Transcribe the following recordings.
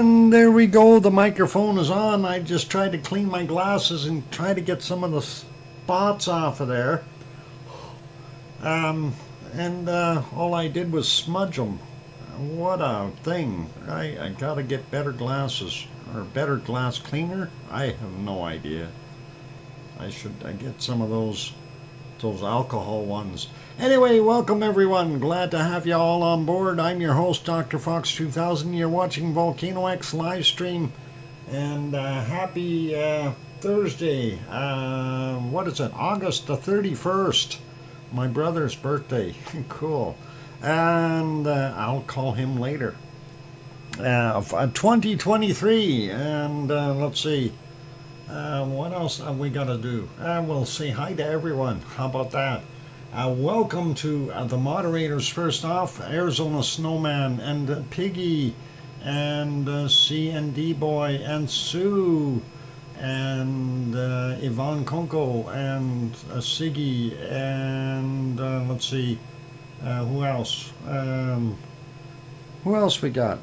And there we go, the microphone is on. I just tried to clean my glasses and try to get some of the spots off of there. And all I did was smudge them. What a thing. I gotta get better glasses, or better glass cleaner. I have no idea. I should get some of those alcohol ones. Anyway, welcome everyone. Glad to have you all on board. I'm your host, DrFox2000. You're watching VolcanoX live stream. And happy Thursday. What is it? August the 31st. My brother's birthday. Cool. And I'll call him later. 2023. And let's see. What else have we got to do? We'll say hi to everyone. How about that? Welcome to the moderators. First off, Arizona Snowman and Piggy and C&D Boy and Sue and Yvonne Konko and Siggy and let's see, who else? Who else we got?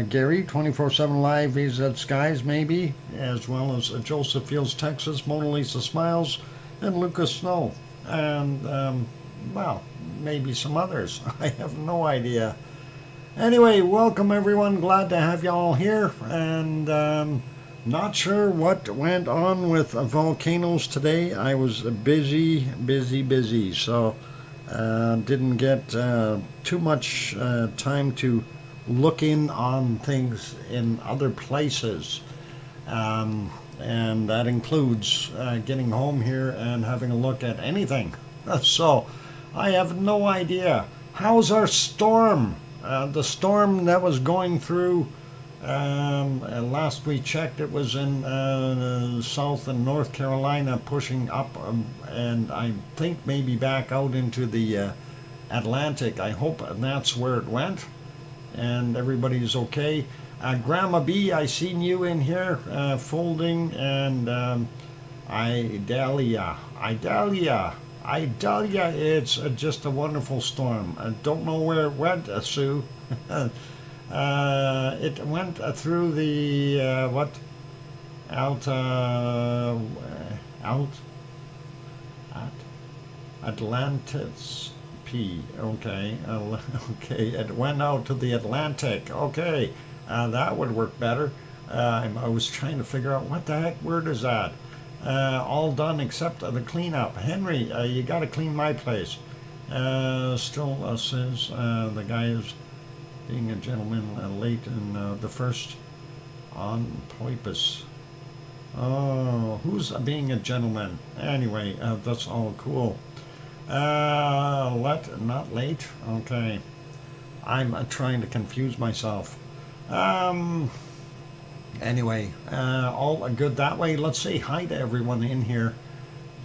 Gary, 24/7 Live, VZ Skies, maybe, as well as Joseph Fields, Texas, Mona Lisa Smiles, and Lucas Snow, and, well, maybe some others. I have no idea. Anyway, welcome everyone. Glad to have you all here, and not sure what went on with volcanoes today. I was busy, so didn't get too much time to look in on things in other places, and that includes getting home here and having a look at anything. So I have no idea. How's our storm? The storm that was going through, last we checked, it was in South and North Carolina, pushing up, and I think maybe back out into the Atlantic. I hope that's where it went, and everybody's okay. Grandma B, I seen you in here folding, and Idalia, it's just a wonderful storm. I don't know where it went, Sue. It went through the Atlantis P. Okay, okay. It went out to the Atlantic. Okay, that would work better. I was trying to figure out what the heck word is that. All done except the cleanup. Henry, you got to clean my place. Still says the guy is being a gentleman late in the first on purpose. Oh, who's being a gentleman? Anyway, that's all cool. Not late? Okay. I'm trying to confuse myself. Anyway, all good that way. Let's say hi to everyone in here,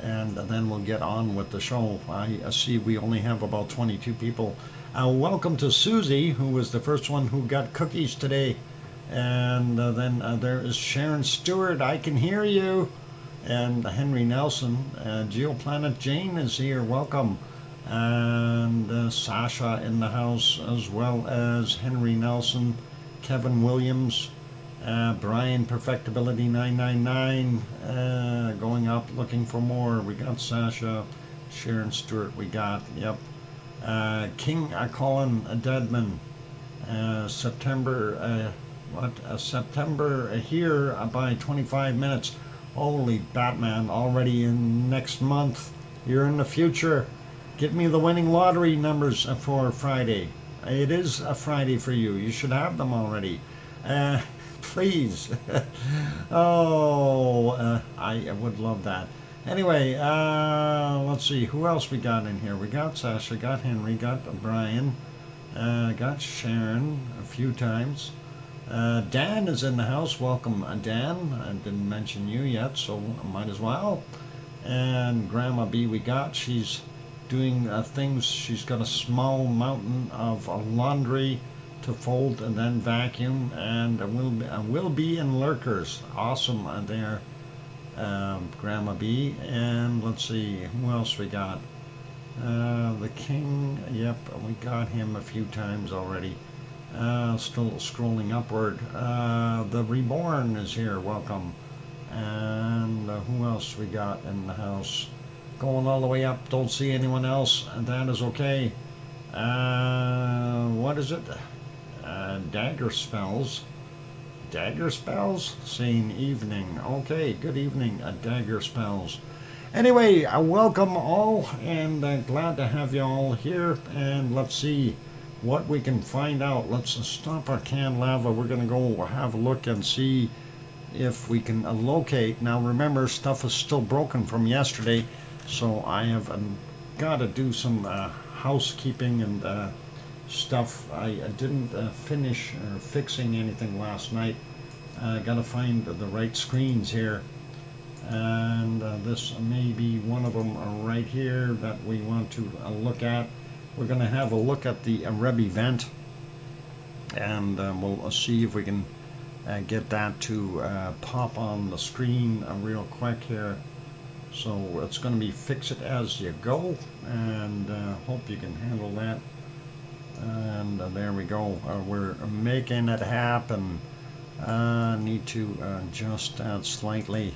and then we'll get on with the show. I see we only have about 22 people. Welcome to Susie, who was the first one who got cookies today. And then there is Sharon Stewart, I can hear you. And Henry Nelson. Geoplanet Jane is here, welcome. And Sasha in the house, as well as Henry Nelson, Kevin Williams, Brian Perfectability 999, going up looking for more. We got Sasha, Sharon Stewart, we got, yep. King Colin Deadman, September here by 25 minutes. Holy Batman, already in next month. You're in the future. Get me the winning lottery numbers for Friday. It is a Friday for you. You should have them already. Please. I would love that. Anyway, let's see. Who else we got in here? We got Sasha, got Henry, got Brian, got Sharon a few times. Dan is in the house. Welcome, Dan. I didn't mention you yet, so I might as well. And Grandma B we got. She's doing things. She's got a small mountain of laundry to fold and then vacuum, and will be in lurkers. Awesome there, Grandma B. And let's see, who else we got? The King, yep, we got him a few times already. Still scrolling upward. The Reborn is here. Welcome. And who else we got in the house? Going all the way up. Don't see anyone else. That is okay. What is it? Dagger spells. Dagger spells? Saying evening. Okay, good evening, Dagger spells. Anyway, welcome all, and glad to have you all here. And let's see what we can find out. Let's stop our canned lava. We're going to go have a look and see if we can locate. Now remember, stuff is still broken from yesterday, so I have got to do some housekeeping and stuff. I didn't finish fixing anything last night. I got to find the right screens here, and this may be one of them right here that we want to look at. We're going to have a look at the Reb event, and we'll see if we can get that to pop on the screen real quick here. So it's going to be fix it as you go, and hope you can handle that. And there we go. We're making it happen. Need to adjust that slightly.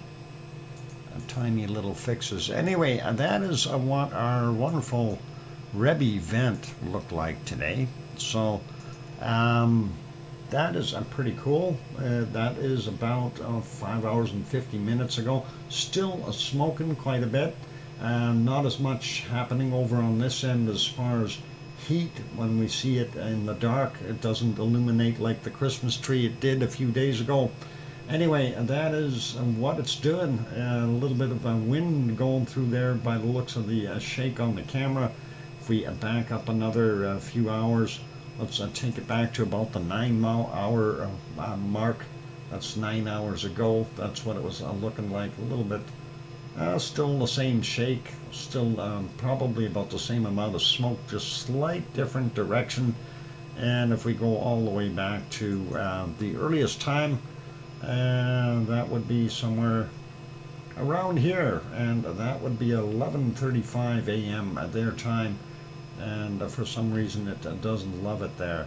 Tiny little fixes. Anyway, that is what our wonderful Reb event looked like today. So that is pretty cool. That is about 5 hours and 50 minutes ago. Still smoking quite a bit. Not as much happening over on this end as far as heat. When we see it in the dark, it doesn't illuminate like the Christmas tree it did a few days ago. Anyway, that is what it's doing. A little bit of a wind going through there by the looks of the shake on the camera. If we back up another few hours, let's take it back to about the 9-hour mark. That's 9 hours ago. That's what it was looking like. A little bit, still the same shake, still probably about the same amount of smoke, just slight different direction. And if we go all the way back to the earliest time, that would be somewhere around here, and that would be 11:35 a.m. at their time. And for some reason it doesn't love it there.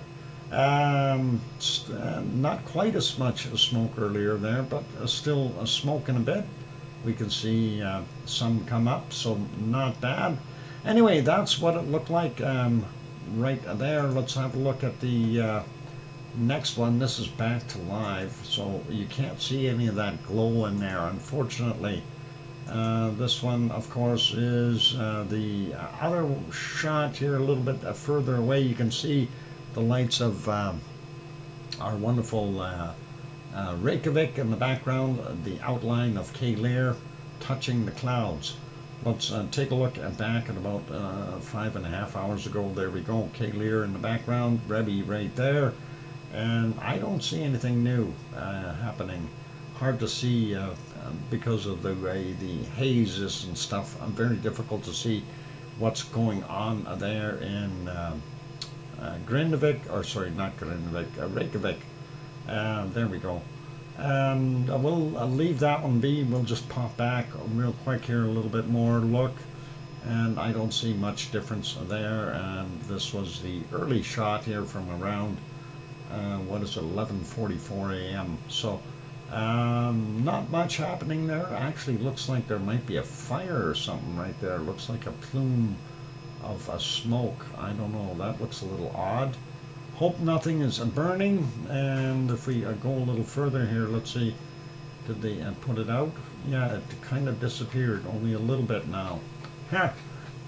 Not quite as much smoke earlier there, but still smoking a bit. We can see some come up, so not bad. Anyway, that's what it looked like right there. Let's have a look at the next one. This is back to live, so you can't see any of that glow in there, unfortunately. This one, of course, is the other shot here a little bit further away. You can see the lights of our wonderful Reykjavik in the background, the outline of Cape Lear touching the clouds. Let's take a look back at about 5.5 hours ago. There we go, Cape Lear in the background, Rebbe right there. And I don't see anything new happening. Hard to see because of the way the haze is and stuff. Very difficult to see what's going on there in Grindavik, or sorry, not Grindavik, Reykjavik. There we go. And we'll leave that one be. We'll just pop back real quick here, a little bit more look. And I don't see much difference there. And this was the early shot here from around, what is it, 11:44 a.m. So not much happening there. Actually looks like there might be a fire or something right there. Looks like a plume of smoke. I don't know, that looks a little odd. Hope nothing is burning. And if we go a little further here, let's see, did they put it out? Yeah, it kind of disappeared, only a little bit now.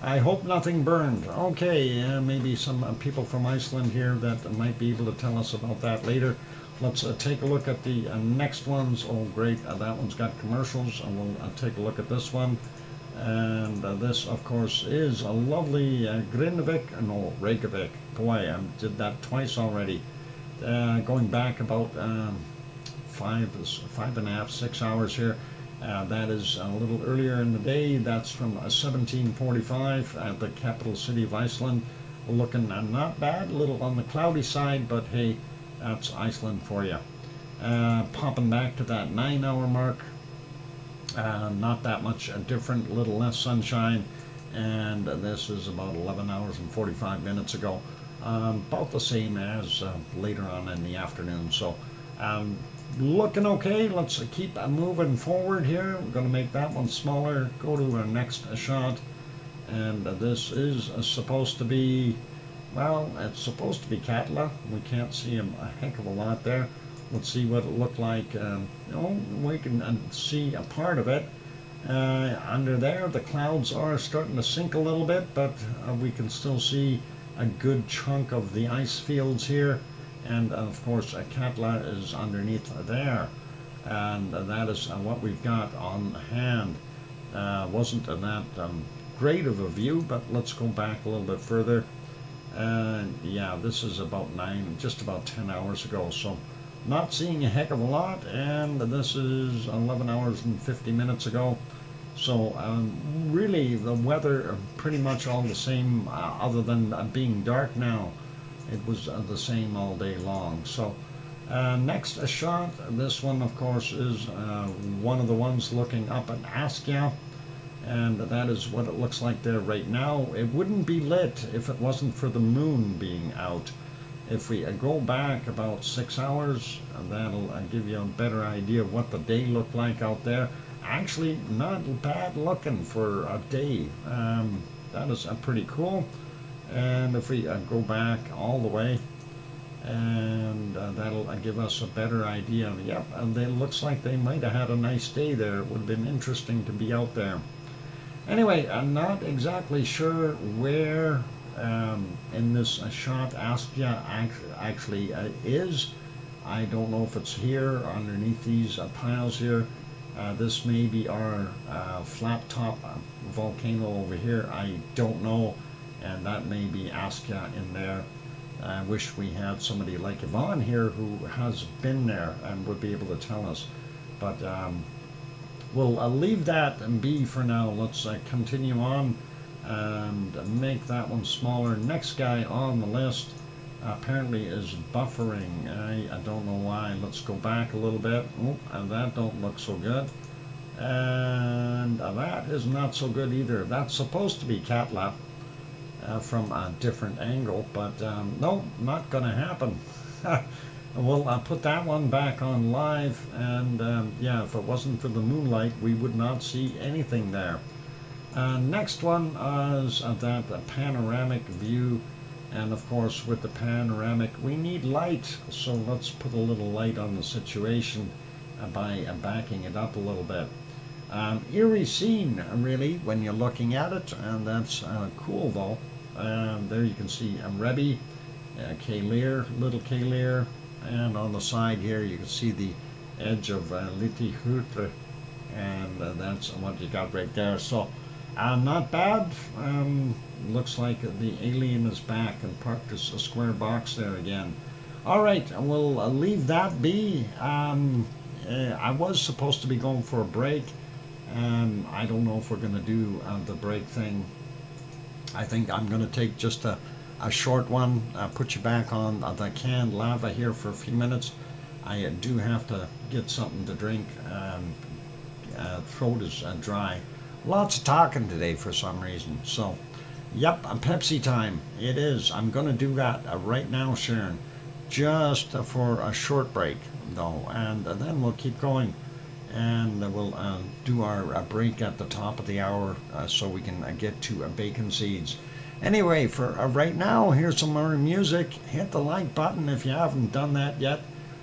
I hope nothing burned. Okay, maybe some people from Iceland here that might be able to tell us about that later. Let's take a look at the next ones. Oh, great, that one's got commercials, and we'll take a look at this one. And this, of course, is a lovely Reykjavik. Boy, I did that twice already. Going back about 5.5, 6 hours here. That is a little earlier in the day. That's from 1745 at the capital city of Iceland. Looking not bad, a little on the cloudy side, but hey, that's Iceland for you. Popping back to that 9-hour mark. Not that much different, a little less sunshine. And this is about 11 hours and 45 minutes ago. about the same as later on in the afternoon. So looking okay. Let's keep moving forward here. We're going to make that one smaller, go to our next shot. And this is supposed to be, well, it's supposed to be Katla. We can't see a heck of a lot there. Let's see what it looked like. We can see a part of it. Under there, the clouds are starting to sink a little bit, but we can still see a good chunk of the ice fields here. And of course, Katla is underneath there. And that is what we've got on hand. Wasn't that great of a view, but let's go back a little bit further. Yeah, this is about just about 10 hours ago, so not seeing a heck of a lot. And this is 11 hours and 50 minutes ago. So really the weather pretty much all the same, other than being dark now. It was the same all day long. So next shot, this one of course is one of the ones looking up at Askja. And that is what it looks like there right now. It wouldn't be lit if it wasn't for the moon being out. If we go back about 6 hours, that'll give you a better idea of what the day looked like out there. Actually, not bad looking for a day. That is pretty cool. And if we go back all the way, and that'll give us a better idea. Yep, and it looks like they might have had a nice day there. It would have been interesting to be out there. Anyway, I'm not exactly sure where in this shot Askja actually is. I don't know if it's here underneath these piles here. This may be our flat top volcano over here. I don't know, and that may be Askja in there. I wish we had somebody like Yvonne here who has been there and would be able to tell us. But we'll leave that and be for now. Let's continue on and make that one smaller. Next guy on the list apparently is buffering. I don't know why. Let's go back a little bit. Oh, and that don't look so good. And that is not so good either. That's supposed to be Katla from a different angle, but no, not gonna happen. We'll put that one back on live, and yeah, if it wasn't for the moonlight, we would not see anything there. Next one is that panoramic view, and of course with the panoramic we need light, so let's put a little light on the situation by backing it up a little bit. Eerie scene really when you're looking at it, and that's cool though. There you can see Rebbe, Kalir, little Kalir, and on the side here you can see the edge of Liti Hutre, and that's what you got right there. So not bad. Looks like the alien is back and parked as a square box there again. All right, we'll leave that be. I was supposed to be going for a break. I don't know if we're going to do the break thing. I think I'm going to take just a short one, put you back on the canned lava here for a few minutes. I do have to get something to drink. Throat is dry. Lots of talking today for some reason. So, yep, Pepsi time. It is. I'm going to do that right now, Sharon. Just for a short break, though. And then we'll keep going. And we'll do our break at the top of the hour so we can get to bacon seeds. Anyway, for right now, here's some more music. Hit the like button if you haven't done that yet.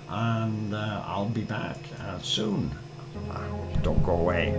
And I'll be back soon. Don't go away.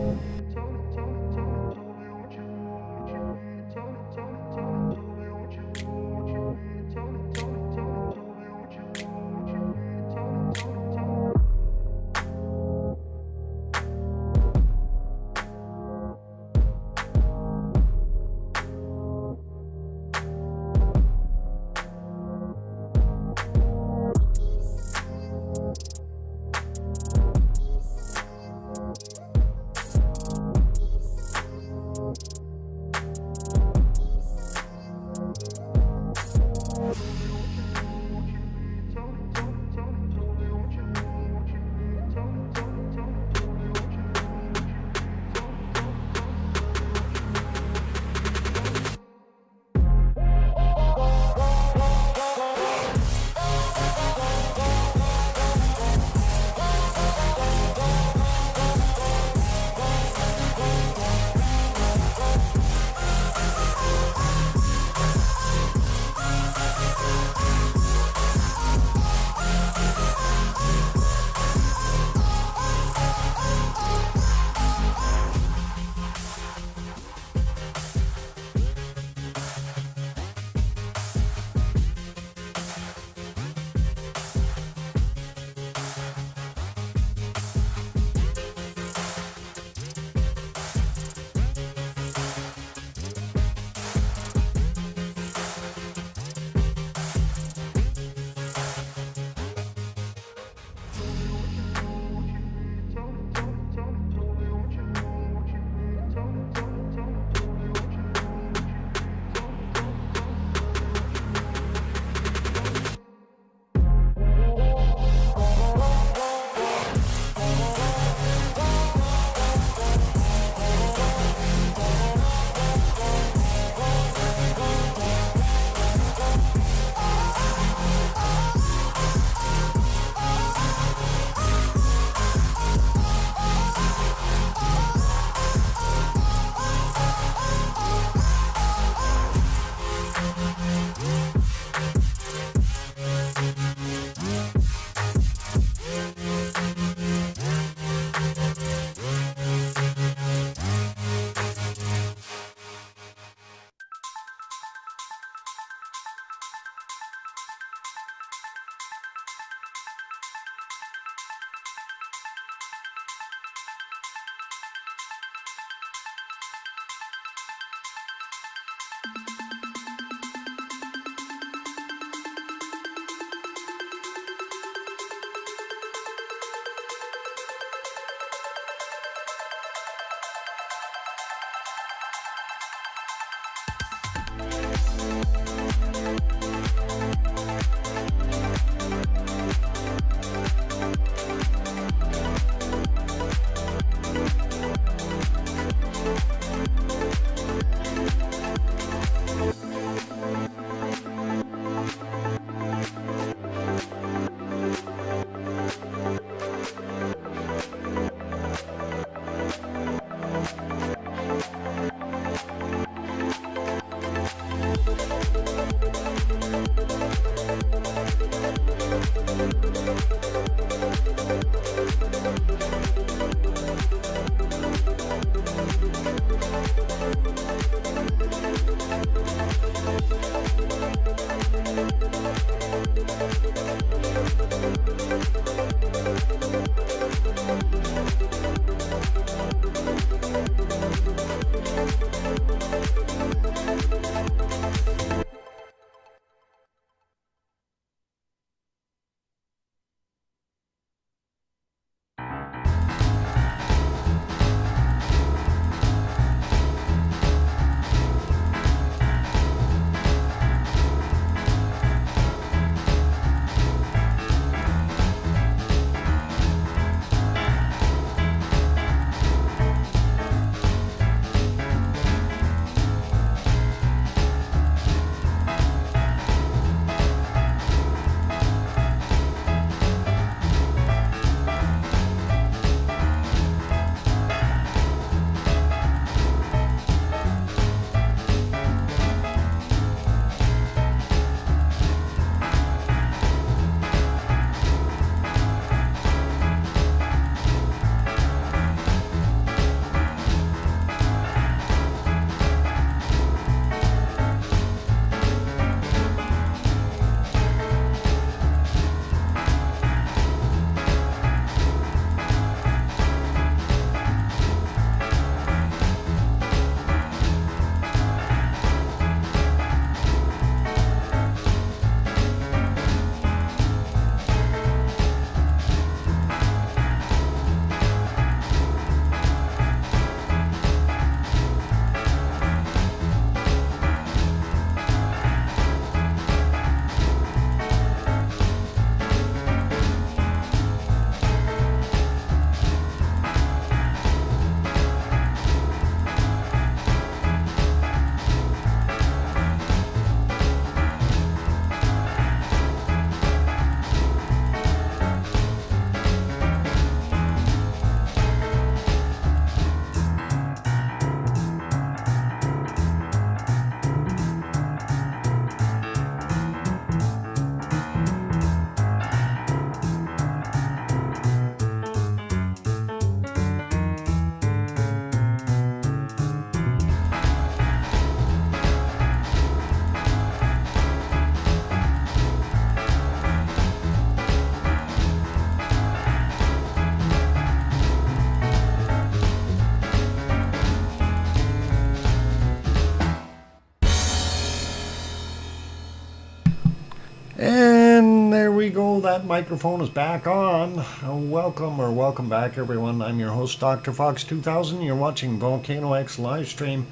And there we go, that microphone is back on. Welcome back everyone. I'm your host DrFox2000. You're watching VolcanoX live stream.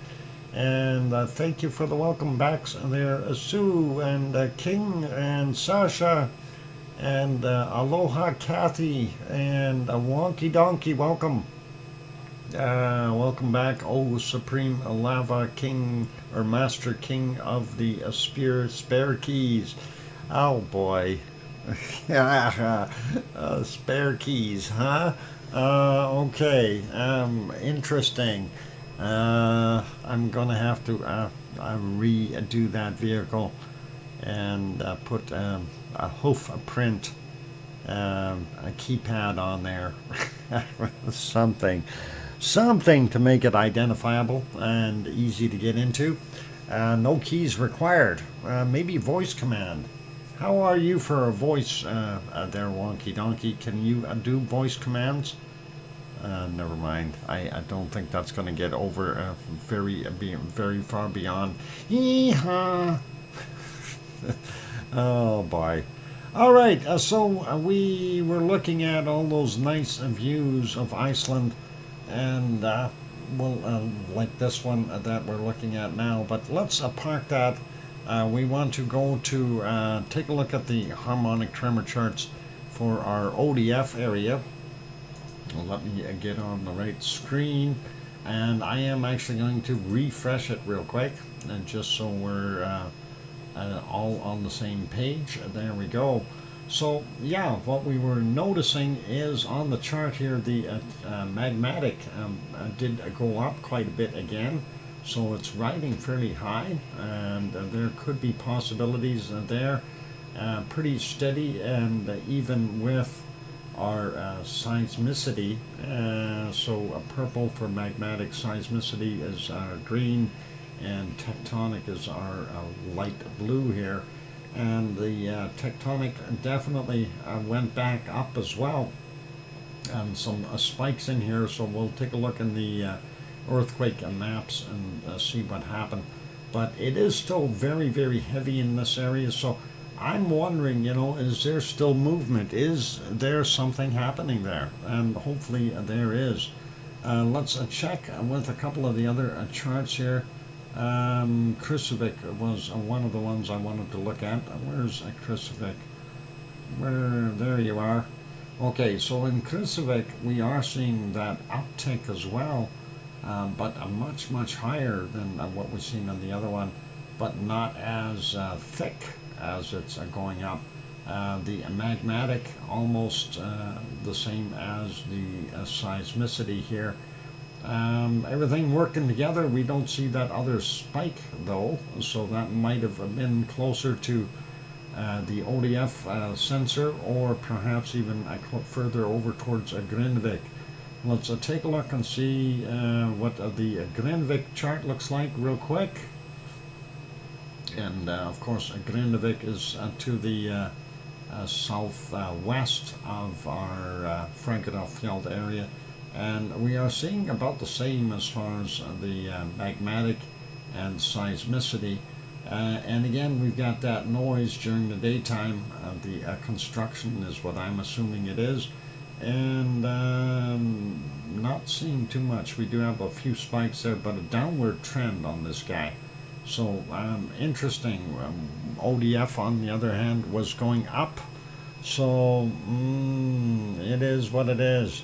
And thank you for the welcome backs there, Sue and King and Sasha and Aloha Kathy and Wonky Donkey, welcome. Welcome back, oh Supreme Lava King or Master King of the Spare Keys. Oh boy. Spare keys, huh? Okay, interesting. I'm gonna have to redo that vehicle and put a hoof print, a keypad on there. Something to make it identifiable and easy to get into. No keys required. Maybe voice command. How are you for a voice there, Wonky Donkey? Can you do voice commands? Never mind. I don't think that's going to get over very far beyond. Yeehaw! Oh boy. All right. So we were looking at all those nice views of Iceland, and like this one that we're looking at now. But let's park that. We want to go to take a look at the harmonic tremor charts for our ODF area. Let me get on the right screen, and I am actually going to refresh it real quick, and just so we're all on the same page. There we go. So yeah, what we were noticing is on the chart here, the magmatic did go up quite a bit again. So it's riding fairly high, and there could be possibilities there. pretty steady, and even with our seismicity, so a purple for magmatic, seismicity is our green, and tectonic is our light blue here. And the tectonic definitely went back up as well, and some spikes in here, so we'll take a look in the earthquake maps and see what happened. But it is still very, very heavy in this area, so I'm wondering, you know, is there still movement? Is there something happening there? And hopefully there is. Let's check with a couple of the other charts here. Krusevik was one of the ones I wanted to look at. Where's Krusevik? There you are. Okay, so in Krusevik we are seeing that uptick as well, but a much, much higher than what we've seen on the other one, but not as thick as it's going up. The magmatic almost the same as the seismicity here. Everything working together. We don't see that other spike though, so that might have been closer to the ODF sensor, or perhaps even further over towards Grindvik. Let's take a look and see what the Grindvik chart looks like real quick. And of course Grindvik is to the southwest of our Frankenfeld area, and we are seeing about the same as far as the magmatic and seismicity. And again, we've got that noise during the daytime. The construction is what I'm assuming it is, and not seeing too much. We do have a few spikes there, but a downward trend on this guy. So interesting. ODF on the other hand was going up, so it is what it is.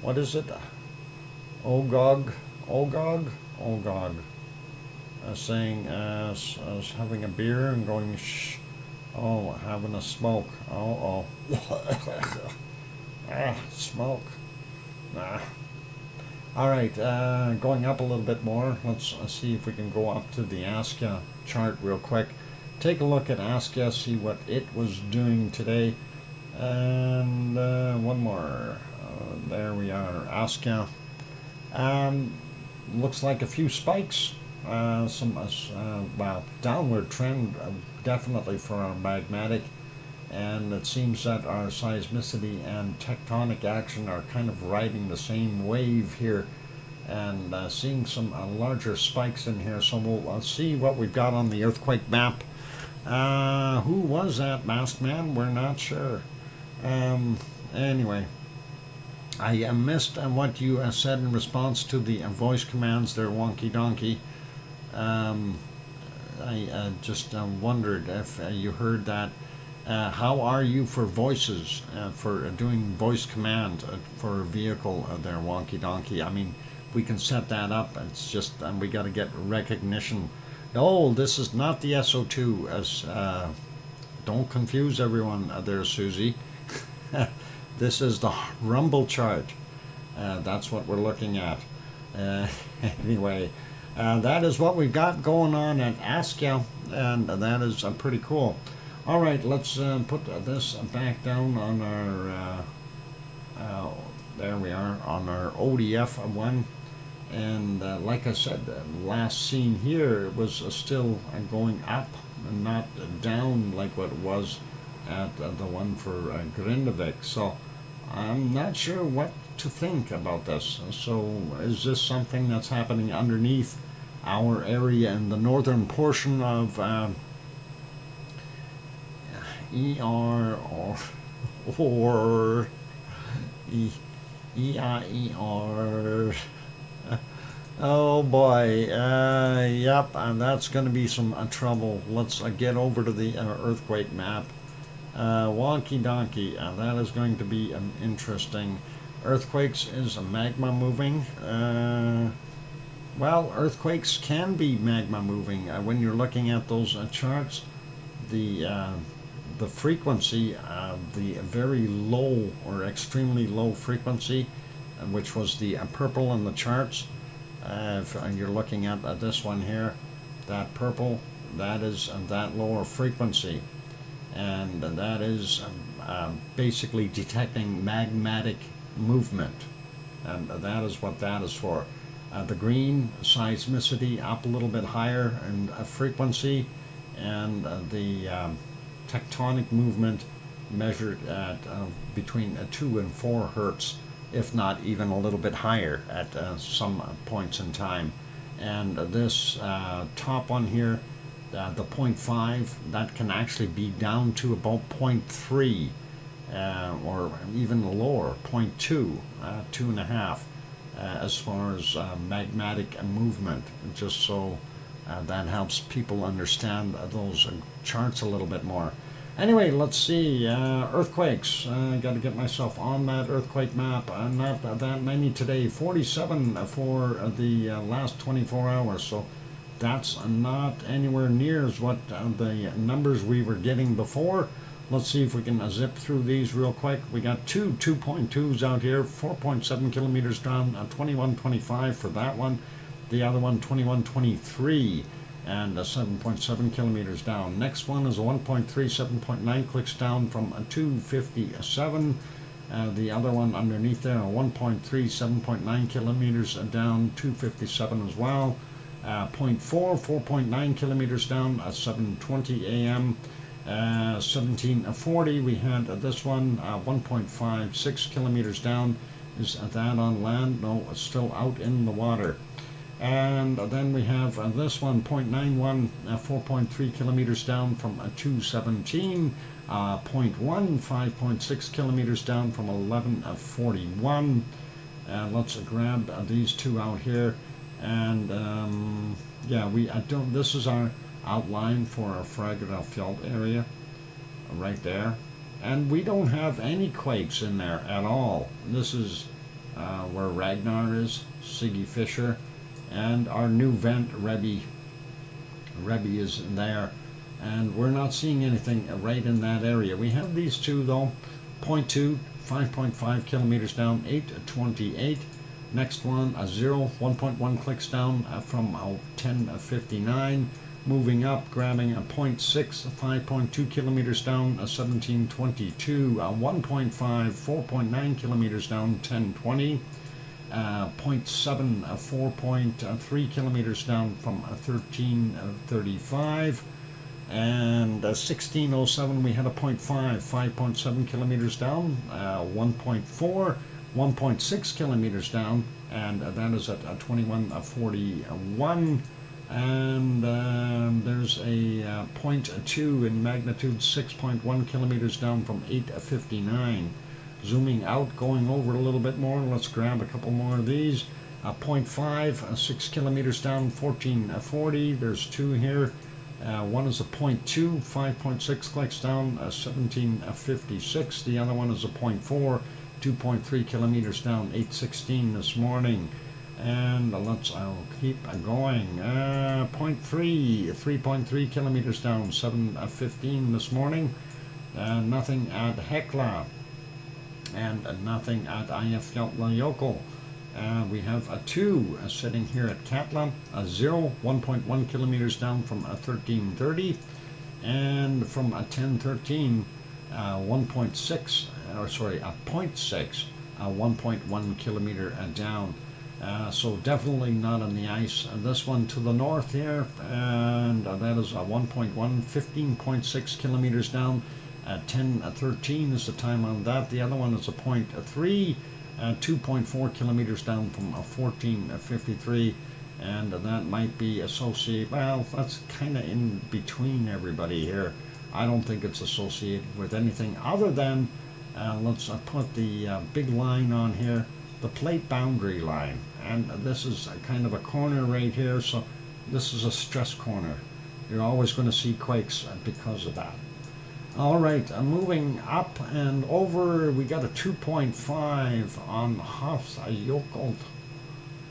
What is it? Ogog. Saying I was having a beer and going shh. Oh, having a smoke. Smoke. All right, going up a little bit more. Let's see if we can go up to the ASCII chart real quick. Take a look at ASCII, see what it was doing today. And one more. There we are, ASCII. Looks like a few spikes. Well, downward trend definitely for our magmatic, and it seems that our seismicity and tectonic action are kind of riding the same wave here, and seeing some larger spikes in here. So we'll see what we've got on the earthquake map. Who was that masked man? We're not sure. Anyway, I missed what you said in response to the voice commands there, wonky donkey. I just wondered if you heard that. How are you for voices, for doing voice command for a vehicle there, wonky donkey? I mean, we can set that up. It's just we got to get recognition. No, this is not the SO2. As don't confuse everyone there, Susie. This is the rumble chart. That's what we're looking at. Anyway. That is what we've got going on at ASCII, and that is pretty cool. All right, let's put this back down on our, there we are, on our ODF one. And like I said, last seen here, it was still going up and not down like what it was at the one for Grindavik. So I'm not sure what to think about this. So is this something that's happening underneath our area in the northern portion of ER or EIER? Oh boy, yep, and that's going to be some trouble. Let's get over to the earthquake map. Wonky donkey, that is going to be interesting. Earthquakes is magma moving. Well, earthquakes can be magma moving. When you're looking at those charts, the frequency of the very low or extremely low frequency, which was the purple in the charts, if you're looking at this one here, that purple, that is that lower frequency, and that is basically detecting magmatic movement, and that is what that is for. The green, seismicity up a little bit higher in frequency, and the tectonic movement measured at between 2 and 4 hertz, if not even a little bit higher at some points in time. And this top one here, the 0.5, that can actually be down to about 0.3 or even lower, 0.2, 2.5, as far as magmatic movement, just so that helps people understand those charts a little bit more. Anyway, let's see, earthquakes. I got to get myself on that earthquake map. Not that many today, 47 for the last 24 hours, so that's not anywhere near as what the numbers we were getting before. Let's see if we can zip through these real quick. We got two 2.2s out here, 4.7 kilometers down, 21.25 for that one. The other one, 21.23. And 7.7 kilometers down. Next one is a 1.3, 7.9 clicks down from 257. The other one underneath there, a 1.3, 7.9 kilometers down, 257 as well. 0.4, 4.9 kilometers down, 7:20 a.m. 1740, we had this one, 1.56 kilometers down. Is that on land? No, it's still out in the water. And then we have this one, 0.91, 4.3 kilometers down from 217, 0.1, 5.6 kilometers down from 1141. Let's grab these two out here. And yeah, this is our outline for our Fraggerfjeld area, right there. And we don't have any quakes in there at all. This is where Ragnar is, Siggy Fisher. And our new vent, Rebbe is there, and we're not seeing anything right in that area. We have these two though, 0.2, 5.5 kilometers down, 828. Next one, a 0, 1.1 clicks down from 1059. Moving up, grabbing a 0.6, 5.2 kilometers down, 1722. 1.5, 4.9 kilometers down, 1020. 0.7, 4.3 kilometers down from 1335, and 1607 we had a 0.5, 5.7 kilometers down, 1.4, 1.6 kilometers down, and that is at 2141, and there's a 0.2 in magnitude, 6.1 kilometers down from 859. Zooming out, going over a little bit more, let's grab a couple more of these. 0.5, 6 kilometers down, 1440. There's two here. One is a 0.2, 5.6 clicks down, 1756. The other one is a 0.4, 2.3 kilometers down, 816 this morning. And I'll keep going. 0.3, 3.3 kilometers down, 715 this morning. Nothing at Hekla. And nothing at Eyjafjallajökull. We have a 2 sitting here at Katla, a 0, 1.1 kilometers down from 1330, and from 1013, 1.6, or sorry, a 0.6, 1.1 kilometer down. So definitely not on the ice. This one to the north here, and that is a 1.1, 15.6 kilometers down. 10:13 is the time on that. The other one is a 0.3, 2.4 kilometers down from 1453, and that might be associated. Well, that's kind of in between everybody here. I don't think it's associated with anything other than let's put the big line on here, the plate boundary line, and this is kind of a corner right here. So this is a stress corner. You're always going to see quakes because of that. All right, moving up and over, we got a 2.5 on Hafsjökull,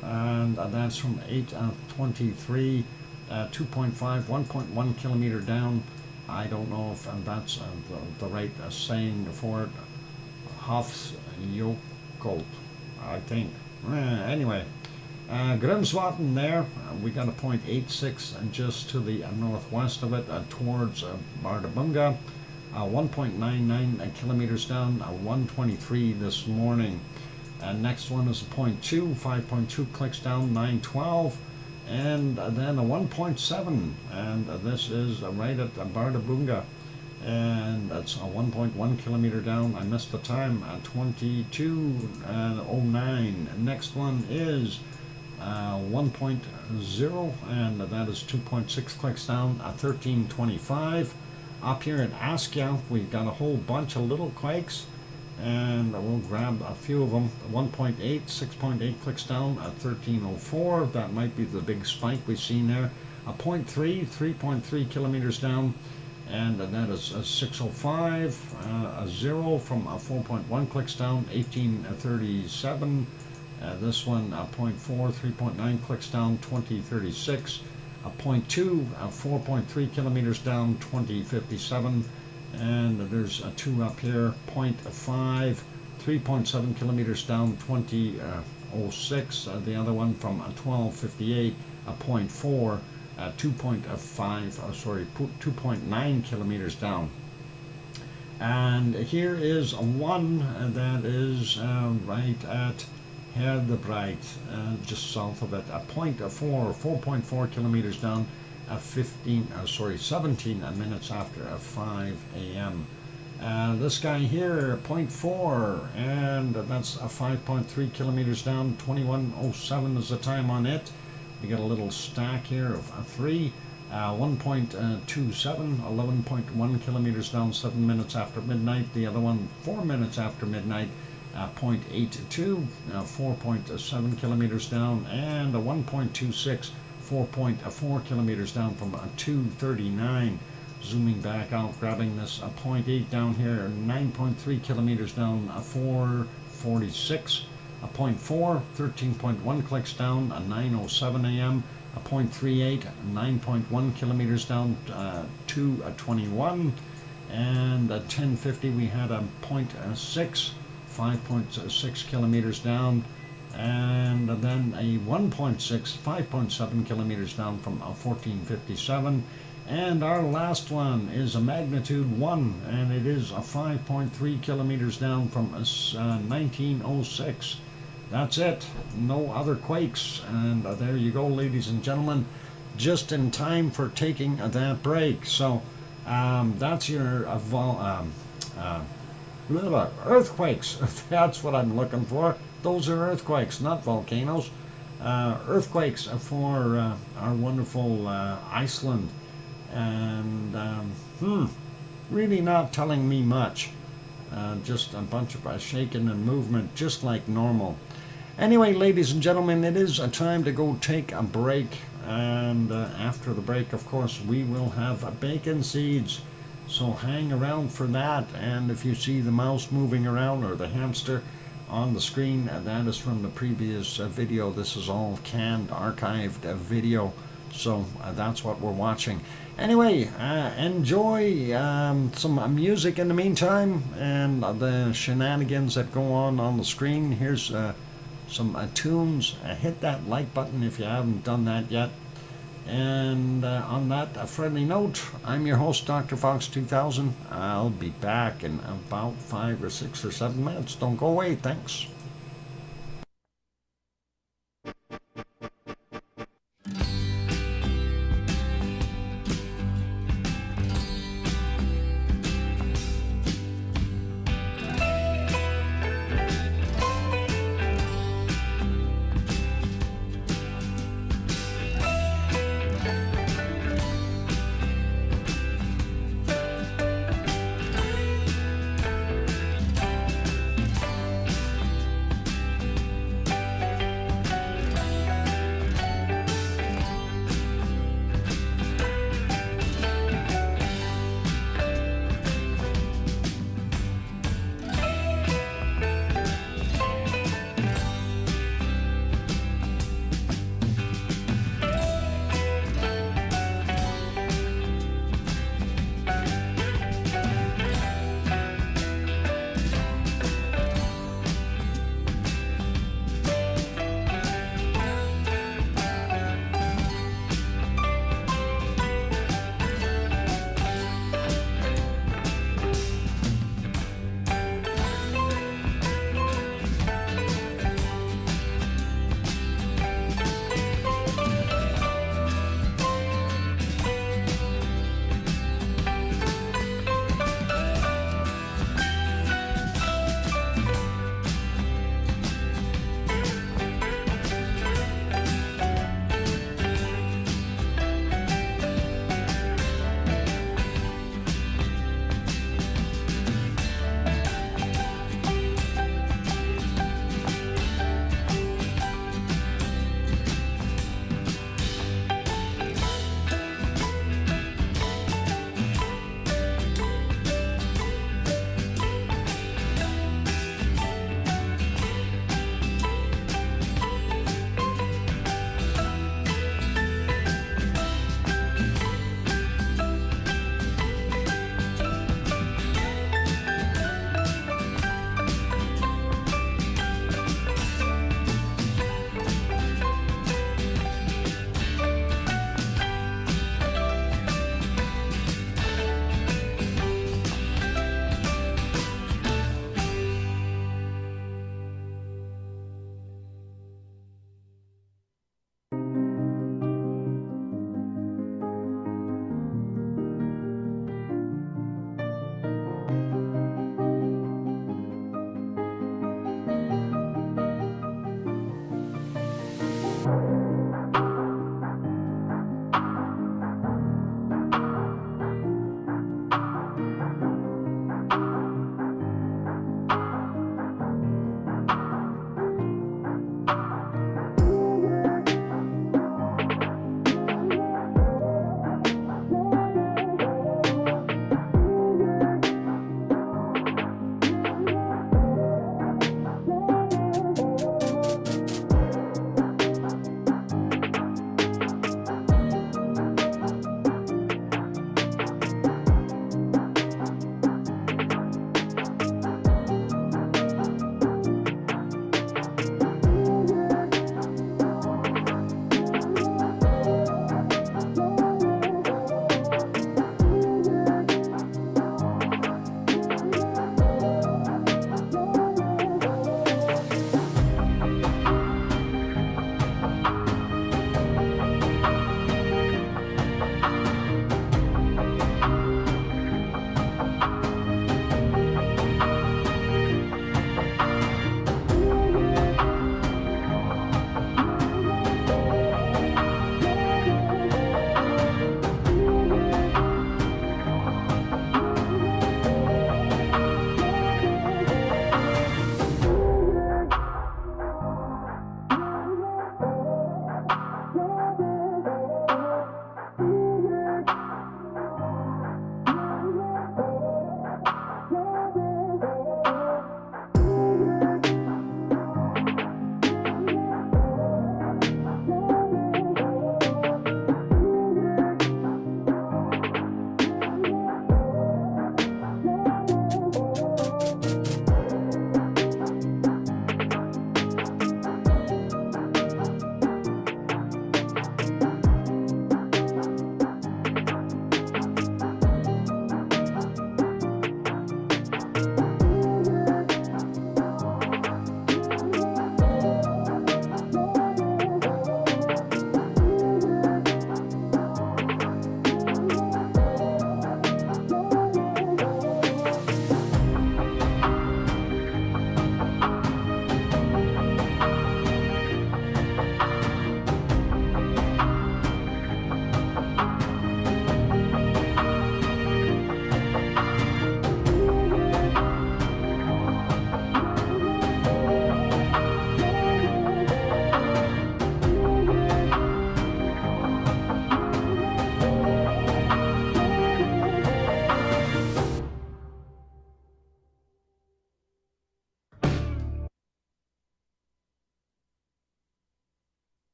and that's from 823, 2.5, 1.1 kilometer down. I don't know if that's the right saying for it. Hafsjökull, I think. Anyway, Grimsvatn there, we got a 0.86 and just to the northwest of it towards Bardabunga, 1.99 kilometers down, 123 this morning. Next one is a 0.2, 5.2 clicks down, 912, and then a 1.7, and this is right at Bardabunga, and that's a 1.1 kilometer down. I missed the time, 22:09. Next one is 1.0, and that is 2.6 clicks down, 1325. Up here at Askja, we've got a whole bunch of little quakes, and we'll grab a few of them. 1.8, 6.8 clicks down, 1304. That might be the big spike we've seen there. A 0.3, 3.3 kilometers down, and that is 605. A 0 from 4.1 clicks down, 1837. This one, 0.4, 3.9 clicks down, 2036. A 0.2, 4.3 kilometers down, 2057. And there's a 2 up here, 0.5, 3.7 kilometers down, 2006. The other one from 1258, a 0.4, 2.9 kilometers down. And here is a 1 that is right at Herdebreit, just south of it, a 0.4, 4.4 kilometers down, 17 minutes after 5 a.m. This guy here, 0.4, and that's a 5.3 kilometers down, 21:07 is the time on it. We got a little stack here of 3, 1.27, 11.1 kilometers down, 7 minutes after midnight. The other one, 4 minutes after midnight. 0.82, 4.7 kilometers down, and a 1.26, 4.4 kilometers down from 239. Zooming back out, grabbing this 0.8 down here, 9.3 kilometers down, 446. A 0.4, 13.1 clicks down, 9:07 a.m. A 0.38, 9.1 kilometers down, 2:21. And at 10:50 we had a 0.6. 5.6 kilometers down, and then a 1.6, 5.7 kilometers down from 1457. And our last one is a magnitude 1, and it is a 5.3 kilometers down from 1906. That's it. No other quakes. And there you go, ladies and gentlemen, just in time for taking that break. So that's your earthquakes. That's what I'm looking for. Those are earthquakes, not volcanoes. Earthquakes for our wonderful Iceland. And really not telling me much. Just a bunch of shaking and movement, just like normal. Anyway, ladies and gentlemen, it is a time to go take a break. And after the break, of course, we will have bacon seeds. So hang around for that, and if you see the mouse moving around or the hamster on the screen, that is from the previous video. This is all canned, archived video, so that's what we're watching. Anyway, enjoy some music in the meantime, and the shenanigans that go on the screen. Here's some tunes. Hit that like button if you haven't done that yet. And on that friendly note, I'm your host, DrFox2000. I'll be back in about 5 or 6 or 7 minutes. Don't go away. Thanks.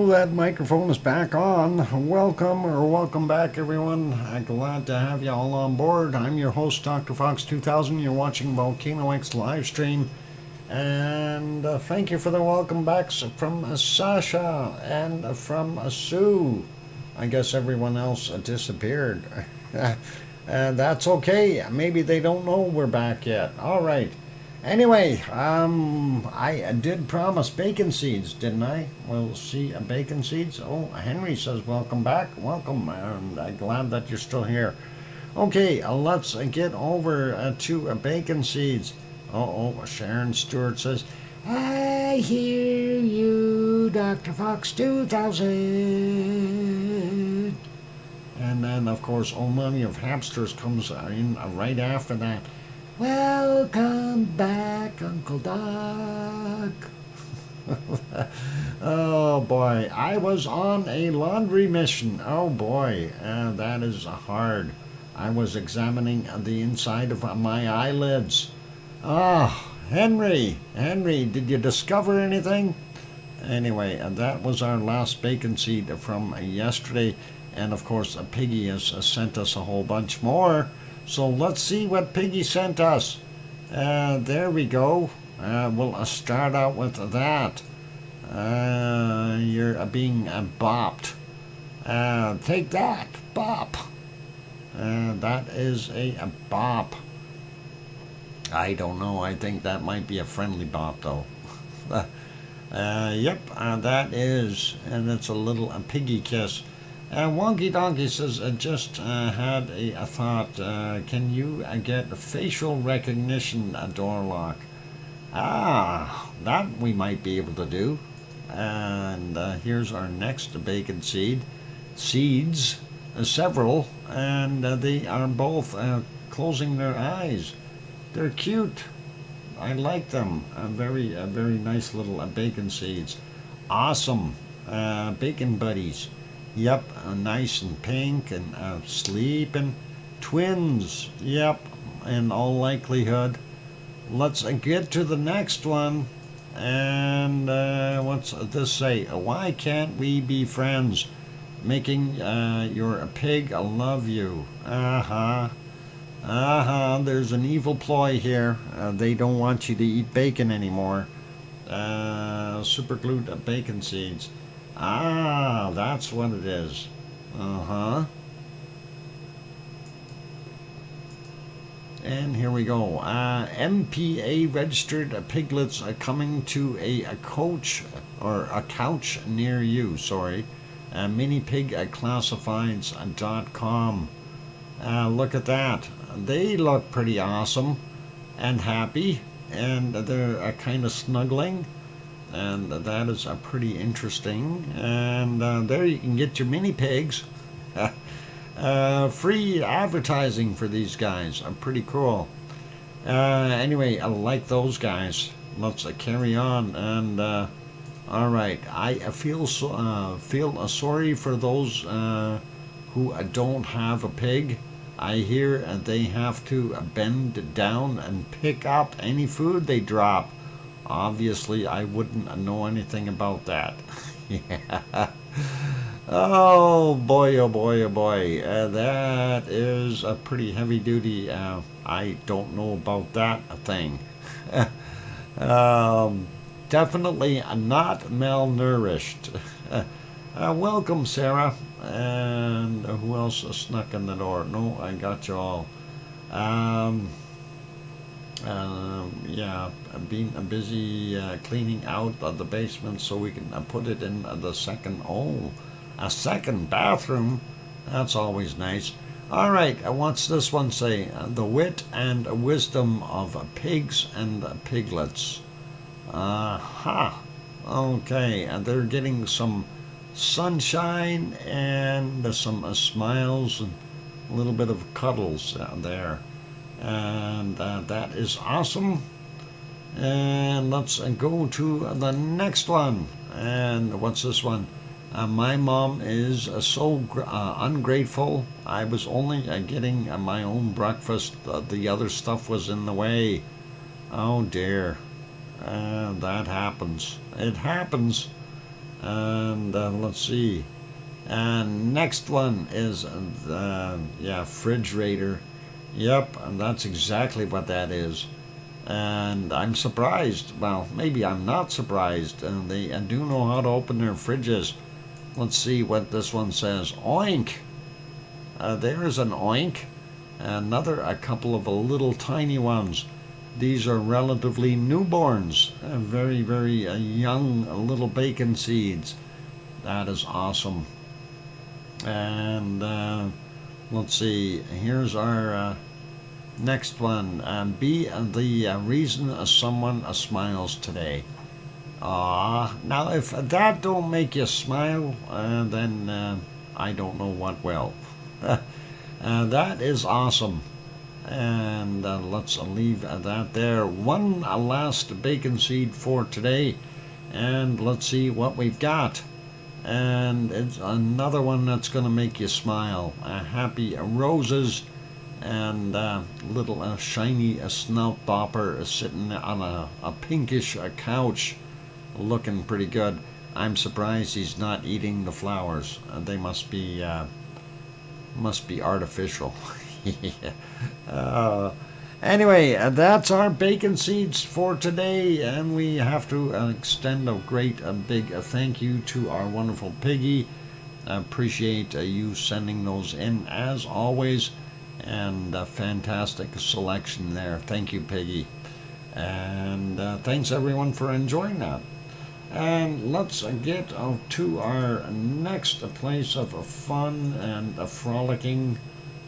So that microphone is back on. Welcome back, everyone. I'm glad to have you all on board. I'm your host, DrFox2000. You're watching VolcanoX live stream. And thank you for the welcome backs from Sasha and from Sue. I guess everyone else disappeared. That's okay. Maybe they don't know we're back yet. All right. Anyway, I did promise bacon seeds, didn't I? We'll see bacon seeds. Oh, Henry says welcome back. Welcome, and I'm glad that you're still here. Okay, let's get over to bacon seeds. Sharon Stewart says, I hear you, Dr. Fox 2000. And then, of course, Oh Mummy of Hamsters comes in right after that. Welcome back, Uncle Doc. Oh boy, I was on a laundry mission. Oh boy, that is hard. I was examining the inside of my eyelids. Henry, did you discover anything? Anyway, that was our last bacon seed from yesterday. And of course, Piggy has sent us a whole bunch more. So let's see what Piggy sent us. There we go. We'll start out with that. You're being bopped. Take that, bop. That is a bop. I don't know. I think that might be a friendly bop, though. Yep, that is. And it's a little Piggy kiss. Wonky Donkey says, I just had a thought. Can you get facial recognition door lock? That we might be able to do. And here's our next bacon seeds, several, and they are both closing their eyes. They're cute. I like them. Very nice little bacon seeds. Awesome. Bacon buddies. Yep, nice and pink and sleeping. Twins, yep, in all likelihood. Let's get to the next one. And what's this say? Why can't we be friends? Making your pig love you. There's an evil ploy here. They don't want you to eat bacon anymore. Superglued bacon seeds. That's what it is. And here we go. MPA registered piglets are coming to a couch near you. Sorry. minipigclassifieds.com. Look at that. They look pretty awesome and happy, and they're kind of snuggling. And that is pretty interesting. And there you can get your mini pigs. Free advertising for these guys. Pretty cool. Anyway, I like those guys. Let's carry on. And all right, I feel sorry for those who don't have a pig. I hear they have to bend down and pick up any food they drop. Obviously, I wouldn't know anything about that. Yeah. Oh boy, oh boy, oh boy. That is a pretty heavy duty. I don't know about that thing. Definitely not malnourished. Welcome, Sarah. And who else snuck in the door? No, I got you all. Yeah, been busy cleaning out the basement so we can put it in the second. A second bathroom. That's always nice. All right, what's this one say? The wit and wisdom of pigs and piglets. Okay, and they're getting some sunshine and some smiles and a little bit of cuddles there. And that is awesome. And let's go to the next one. And what's this one? My mom is so ungrateful. I was only getting my own breakfast. The other stuff was in the way. Oh dear. That happens. It happens. And let's see. And next one is the refrigerator. Yep, and that's exactly what that is. And I'm surprised. Well, maybe I'm not surprised. They do know how to open their fridges. Let's see what this one says. Oink. There's an oink. A couple of little tiny ones. These are relatively newborns. Very, very young little bacon seeds. That is awesome. And let's see. Here's our next one. Be the reason someone smiles today. Now if that don't make you smile, then I don't know what will. That is awesome. And let's leave that there. One last bacon seed for today. And let's see what we've got. And it's another one that's going to make you smile. Happy roses. And little shiny snout bopper sitting on a pinkish couch. Looking pretty good. I'm surprised he's not eating the flowers. They must be artificial. Anyway, that's our bacon seeds for today, and we have to extend a great big thank you to our wonderful Piggy. I appreciate you sending those in as always, and a fantastic selection there. Thank you, Piggy. And thanks everyone for enjoying that. And let's get to our next place of fun and frolicking.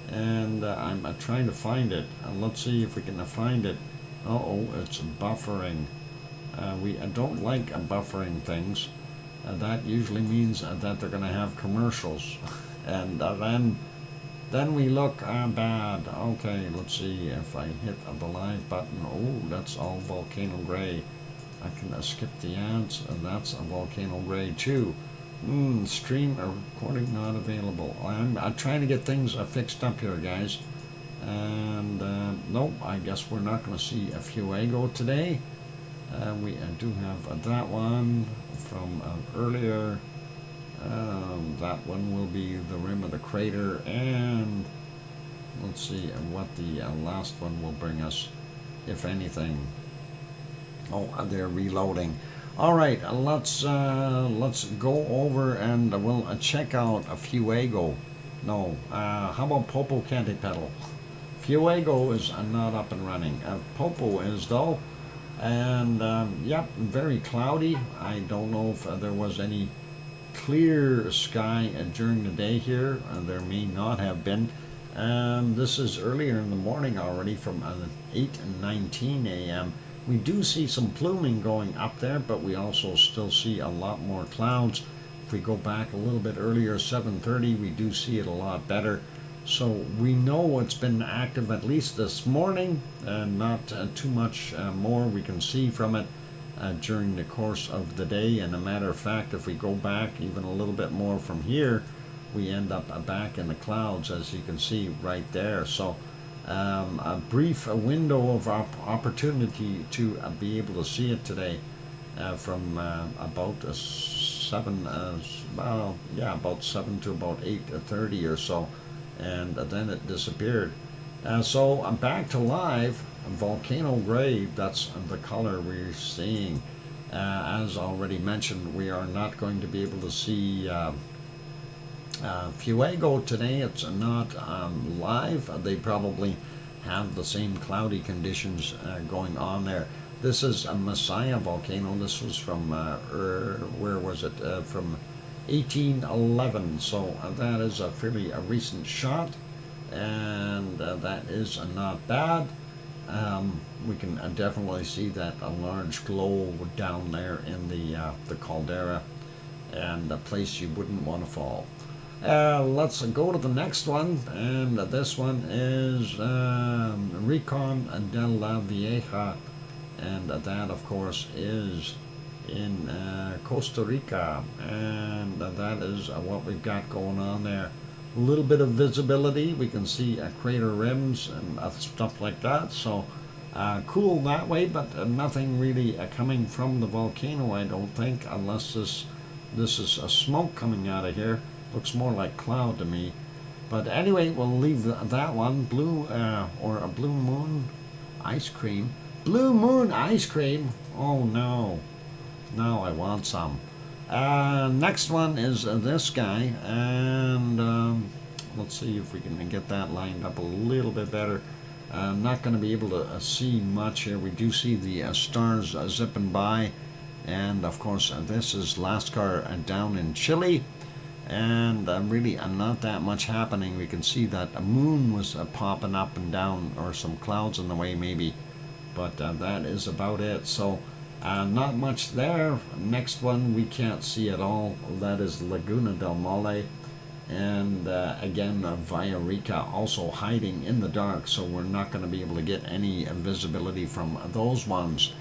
And I'm trying to find it. Let's see if we can find it. It's buffering. We don't like buffering things. That usually means that they're going to have commercials. And then we look bad. Okay, let's see if I hit the live button. Oh, that's all volcano gray. I can skip the ads, and that's a volcano gray too. Stream or recording not available. I'm trying to get things fixed up here, guys. And nope, I guess we're not going to see a Fuego today. We do have that one from earlier. That one will be the rim of the crater, and let's see what the last one will bring us, if anything. Oh, they're reloading. All right, let's go over and we'll check out a Fuego. No, how about Popocatépetl? Fuego is not up and running. Popo is though, and yep, very cloudy. I don't know if there was any clear sky during the day here. There may not have been. This is earlier in the morning already, from 8:19 a.m. We do see some pluming going up there, but we also still see a lot more clouds. If we go back a little bit earlier, 7:30, we do see it a lot better. So we know it's been active at least this morning, and not too much more we can see from it during the course of the day. And a matter of fact, if we go back even a little bit more from here, we end up back in the clouds, as you can see right there. So a brief window of opportunity to be able to see it today, from about 7, about 7 to about 8:30 or so, and then it disappeared. So back to live. Volcano gray, that's the color we're seeing. As already mentioned, we are not going to be able to see Fuego today. It's not live. They probably have the same cloudy conditions going on there. This is a Messiah volcano. This was from where was it? From 1811. So that is a fairly recent shot, and that is not bad. We can definitely see that a large glow down there in the caldera, and a place you wouldn't want to fall. Let's go to the next one, and this one is Recon de la Vieja, and that of course is in Costa Rica, and that is what we've got going on there. A little bit of visibility, we can see crater rims and stuff like that, so cool that way, but nothing really coming from the volcano, I don't think, unless this this is a smoke coming out of here. Looks more like cloud to me. But anyway, we'll leave that one. Blue, or a blue moon ice cream. Blue moon ice cream? Oh no. Now I want some. Next one is this guy. And let's see if we can get that lined up a little bit better. I'm not going to be able to see much here. We do see the stars zipping by. And of course, this is Lascar down in Chile. And really not that much happening. We can see that a moon was popping up and down, or some clouds in the way maybe, but that is about it. So not much there. Next one we can't see at all. That is Laguna del Mole, and again Villarica also hiding in the dark, so we're not going to be able to get any visibility from those ones.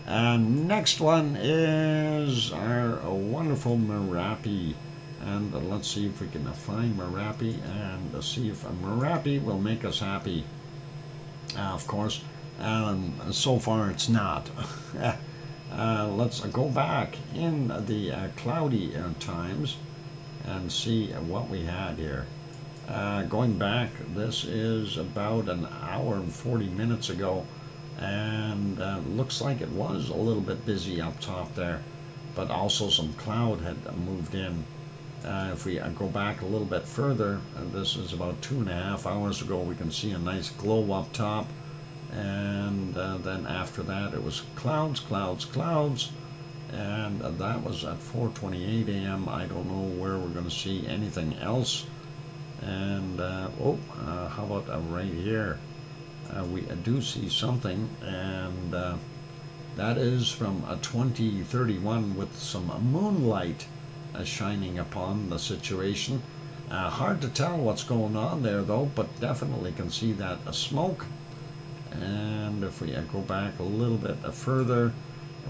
And next one is our wonderful Merapi. And let's see if we can find Merapi and see if Merapi will make us happy. Of course, so far it's not. Let's go back in the cloudy times and see what we had here. Going back, this is about an hour and 40 minutes ago, and looks like it was a little bit busy up top there, but also some cloud had moved in. If we go back a little bit further, this is about 2.5 hours ago, we can see a nice glow up top, and then after that it was clouds, clouds, clouds, and that was at 4:28 a.m. I don't know where we're going to see anything else. And how about right here? We do see something, and that is from 2031 with some moonlight shining upon the situation. Hard to tell what's going on there though, but definitely can see that smoke. And if we go back a little bit further,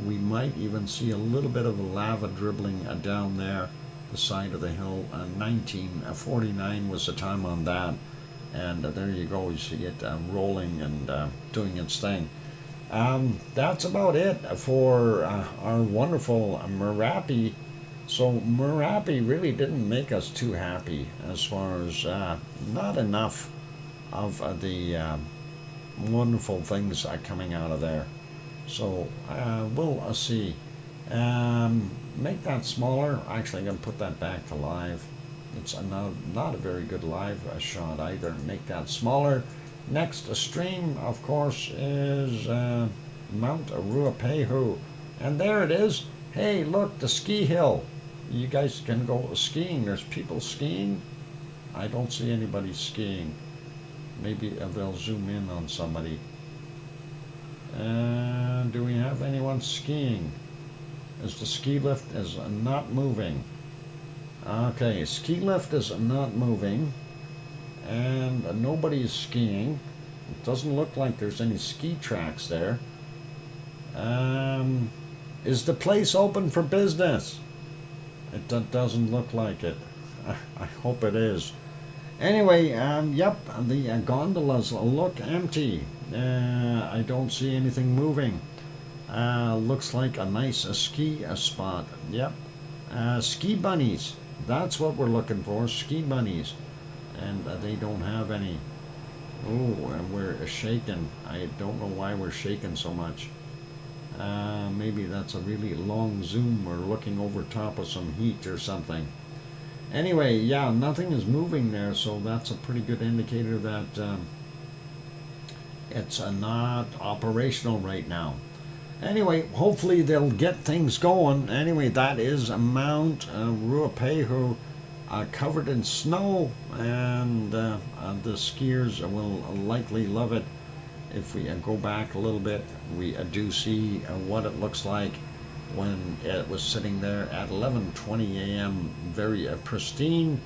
we might even see a little bit of lava dribbling down there, the side of the hill. 1949 was the time on that, and there you go, you see it rolling and doing its thing. That's about it for our wonderful Merapi. So Merapi really didn't make us too happy, as far as not enough of the wonderful things coming out of there. So we'll see. Make that smaller. Actually, I'm going to put that back to live. It's not a very good live shot either. Make that smaller. Next stream, of course, is Mount Ruapehu. And there it is. Hey, look, the ski hill. You guys can go skiing. There's people skiing. I don't see anybody skiing. Maybe they'll zoom in on somebody. Do we have anyone skiing? As the ski lift is not moving. Okay, ski lift is not moving, and nobody's skiing. It doesn't look like there's any ski tracks there. Is the place open for business? It doesn't look like it. I hope it is. Anyway, yep, the gondolas look empty. I don't see anything moving. Looks like a nice ski spot. Yep. Ski bunnies. That's what we're looking for, ski bunnies. And they don't have any. Oh, and we're shaking. I don't know why we're shaking so much. Maybe that's a really long zoom. We're looking over top of some heat or something. Anyway, yeah, nothing is moving there, so that's a pretty good indicator that it's not operational right now. Anyway, hopefully they'll get things going. Anyway, that is Mount Ruapehu, covered in snow, and the skiers will likely love it. If we go back a little bit, we do see what it looks like when it was sitting there at 11:20 a.m. very pristine,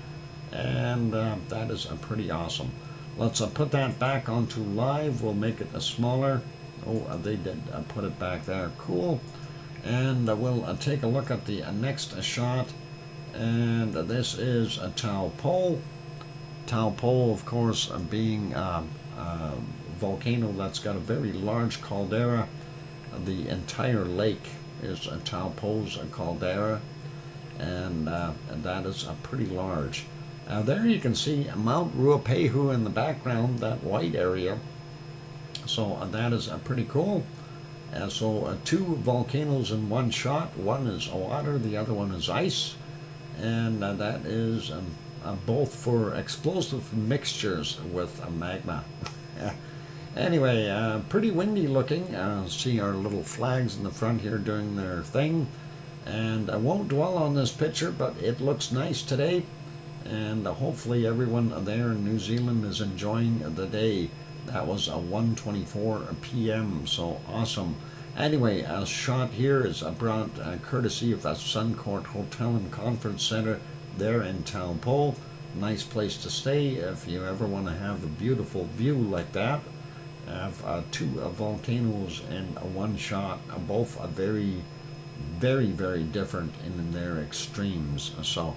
and that is pretty awesome. Let's put that back onto live. We'll make it smaller. Oh, they did put it back there. Cool. And we'll take a look at the next shot, and this is a Taupo. Taupo, of course, being volcano that's got a very large caldera. The entire lake is a Taupo's caldera, and that is pretty large. There you can see Mount Ruapehu in the background, that white area. So that is pretty cool. So two volcanoes in one shot. One is water, the other one is ice, and that is both for explosive mixtures with magma. Anyway, pretty windy looking. See our little flags in the front here doing their thing. And I won't dwell on this picture, but it looks nice today. And hopefully everyone there in New Zealand is enjoying the day. That was 1:24 p.m. So awesome. Anyway, a shot here is brought courtesy of a Suncourt Hotel and Conference Center there in Taupo. Nice place to stay if you ever want to have a beautiful view like that. Have two volcanoes in one shot. Both are very, very different in their extremes. So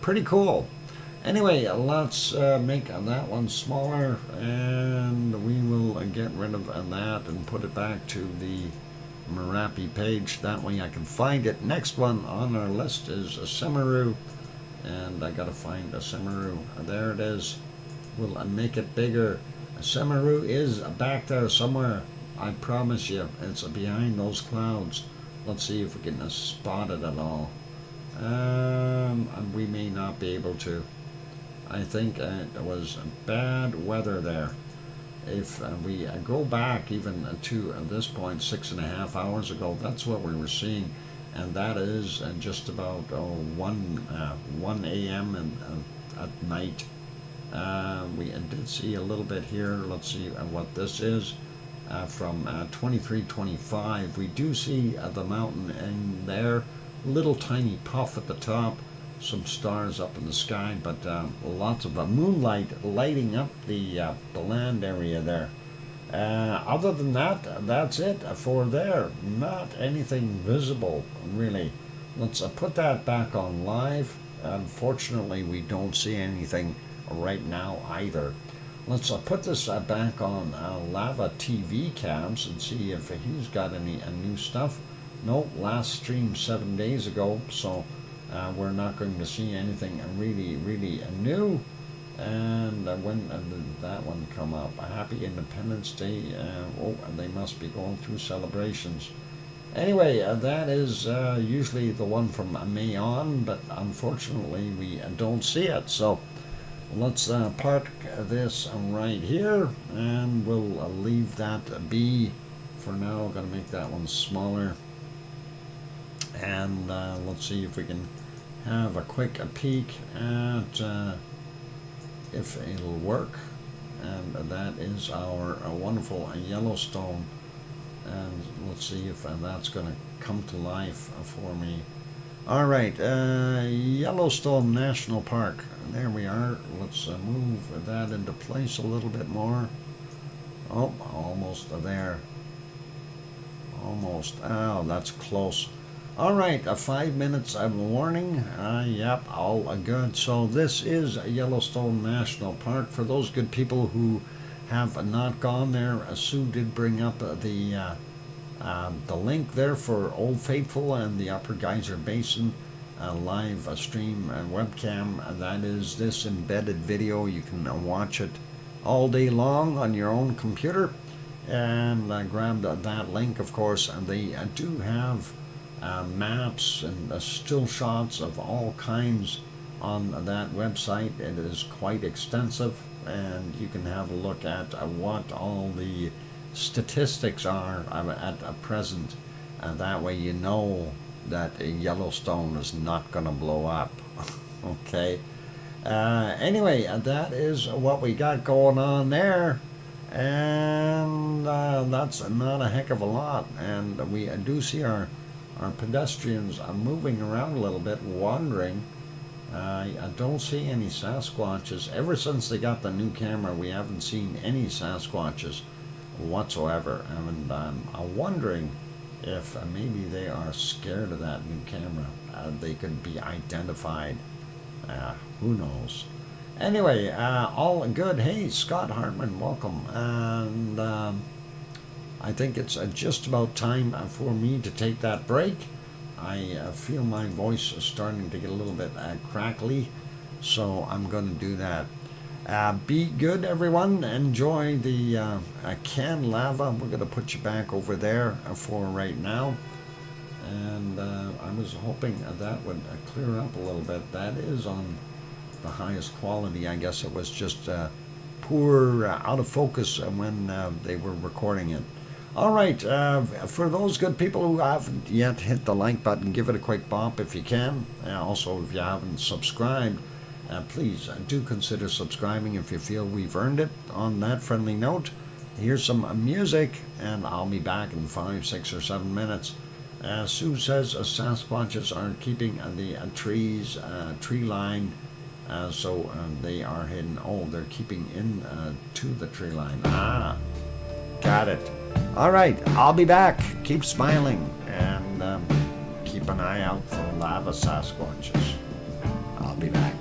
pretty cool. Anyway, let's make that one smaller, and we will get rid of that and put it back to the Merapi page. That way I can find it. Next one on our list is a Semeru, and I gotta find a Semeru. There it is. We'll make it bigger. A Semeru is back there somewhere. I promise you, it's behind those clouds. Let's see if we can spot it at all. We may not be able to. I think it was bad weather there. If we go back even to this point 6.5 hours ago, that's what we were seeing, and that is just about 1 a.m. and at night. We did see a little bit here. Let's see what this is. From 2325, we do see the mountain in there, little tiny puff at the top. Some stars up in the sky, but lots of moonlight lighting up the land area there. Other than that, that's it for there. Not anything visible, really. Let's put that back on live. Unfortunately, we don't see anything right now either. Let's put this back on Lava TV cams and see if he's got any new stuff. Nope, last stream 7 days ago, so we're not going to see anything really new. And when did that one come up? A Happy Independence Day. Oh, they must be going through celebrations. Anyway, that is usually the one from May on, but unfortunately we don't see it. So let's park this right here, and we'll leave that be for now. I'm going to make that one smaller. And let's see if we can have a quick peek at if it'll work. And that is our wonderful Yellowstone. And let's see if that's going to come to life for me. All right, Yellowstone National Park. There we are. Let's move that into place a little bit more. Oh, almost there. Almost. Oh, that's close. All right, 5 minutes of warning. Yep, all good. So this is Yellowstone National Park. For those good people who have not gone there, Sue did bring up the link there for Old Faithful and the Upper Geyser Basin live stream and webcam. That is this embedded video. You can watch it all day long on your own computer, and grab that link, of course. And they do have maps and still shots of all kinds on that website. It is quite extensive, and you can have a look at what all the statistics are at present. That way you know that Yellowstone is not going to blow up. Okay. Anyway, that is what we got going on there, and that's not a heck of a lot. And we do see our pedestrians are moving around a little bit, wandering. I don't see any Sasquatches. Ever since they got the new camera, we haven't seen any Sasquatches whatsoever. And I'm wondering if maybe they are scared of that new camera. They could be identified. Who knows? Anyway, all good. Hey, Scott Hartman, welcome. And I think it's just about time for me to take that break. I feel my voice is starting to get a little bit crackly, so I'm going to do that. Be good, everyone. Enjoy the canned lava. We're going to put you back over there for right now. And I was hoping that would clear up a little bit. That is on the highest quality. I guess it was just poor, out of focus when they were recording it. All right, for those good people who haven't yet hit the like button, give it a quick bop if you can. Also, if you haven't subscribed, please do consider subscribing if you feel we've earned it. On that friendly note, here's some music, and I'll be back in 5, 6, or 7 minutes. Sue says Sasquatches are keeping the trees, tree line, so they are hidden. Oh, they're keeping in to the tree line. Ah, got it. All right, I'll be back. Keep smiling and keep an eye out for lava Sasquatches. I'll be back.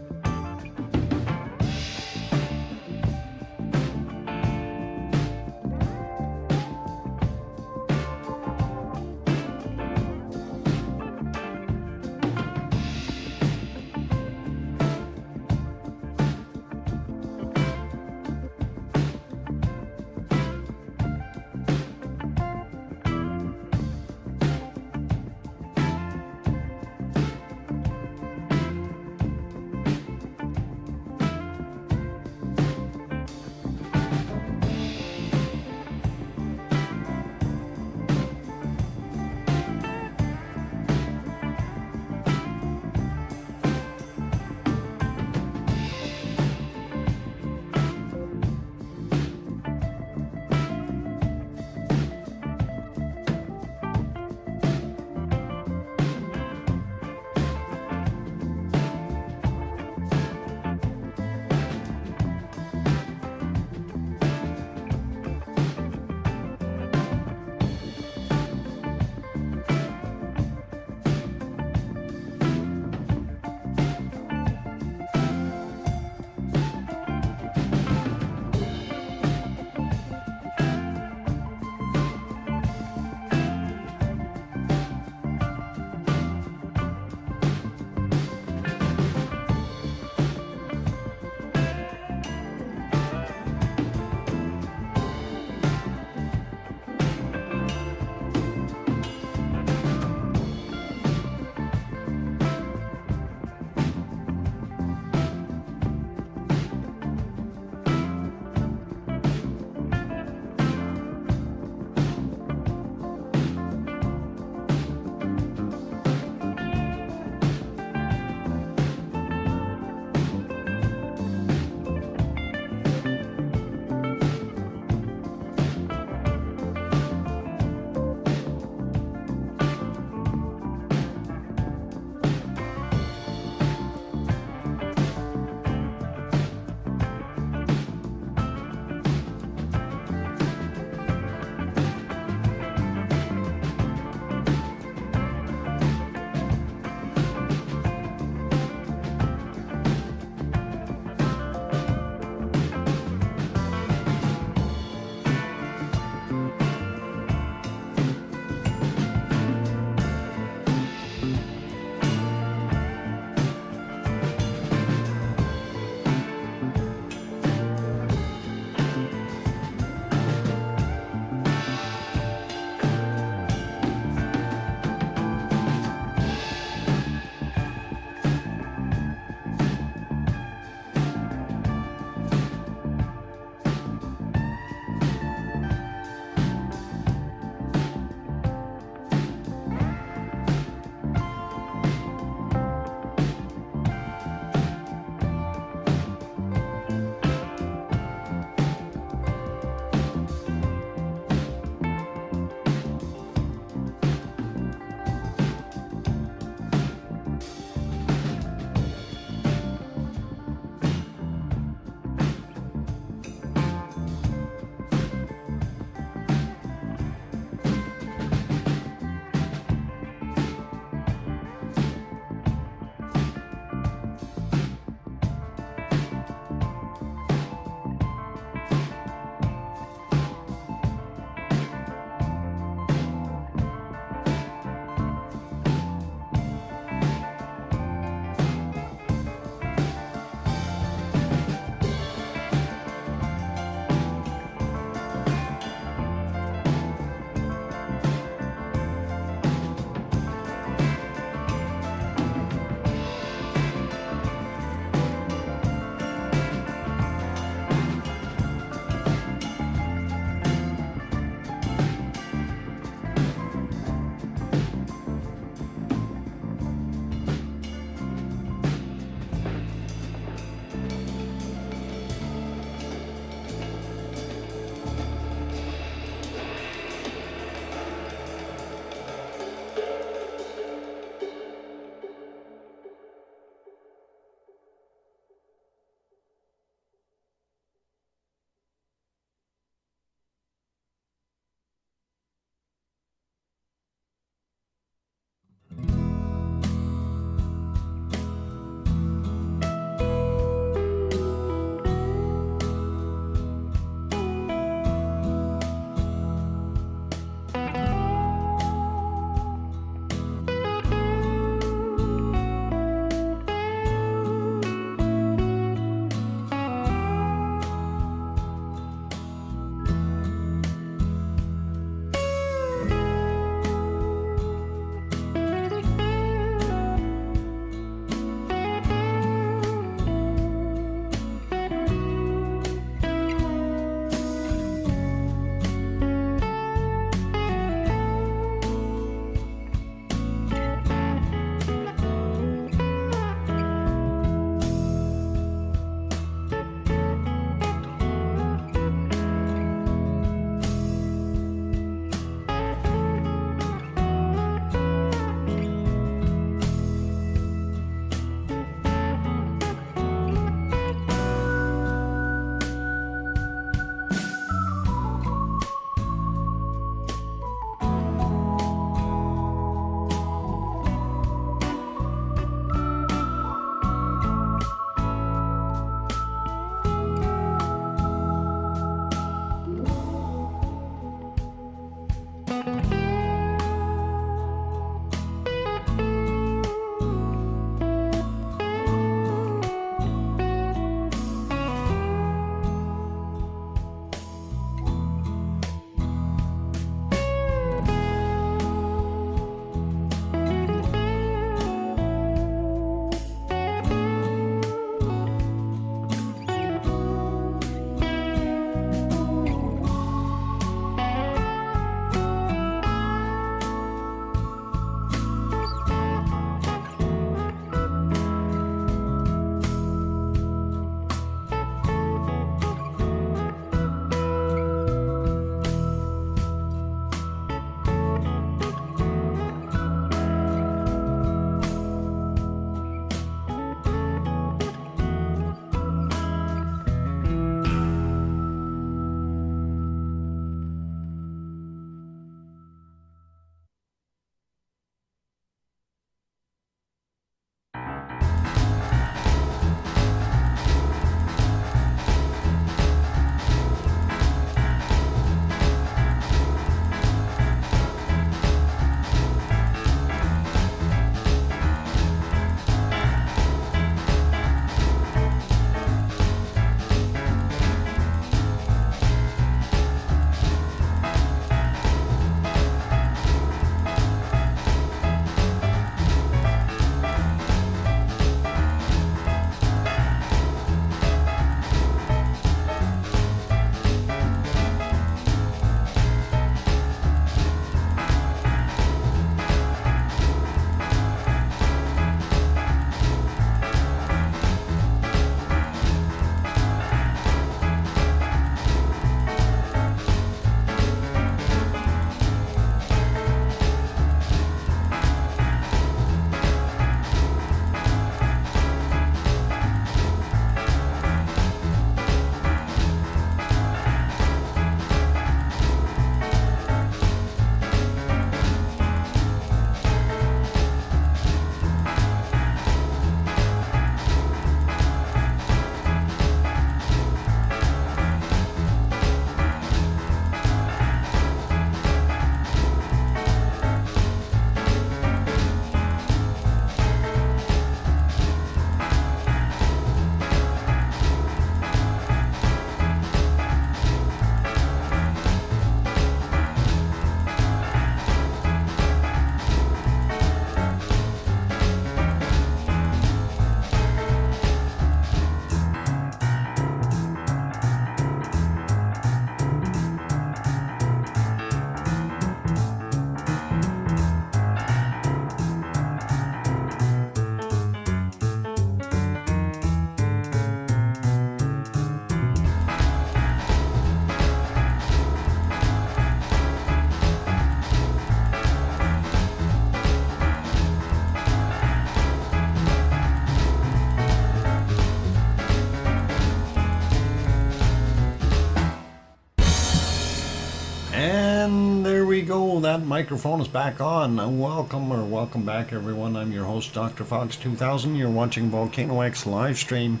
that microphone is back on. Welcome back, everyone. I'm your host, DrFox2000. You're watching VolcanoX live stream.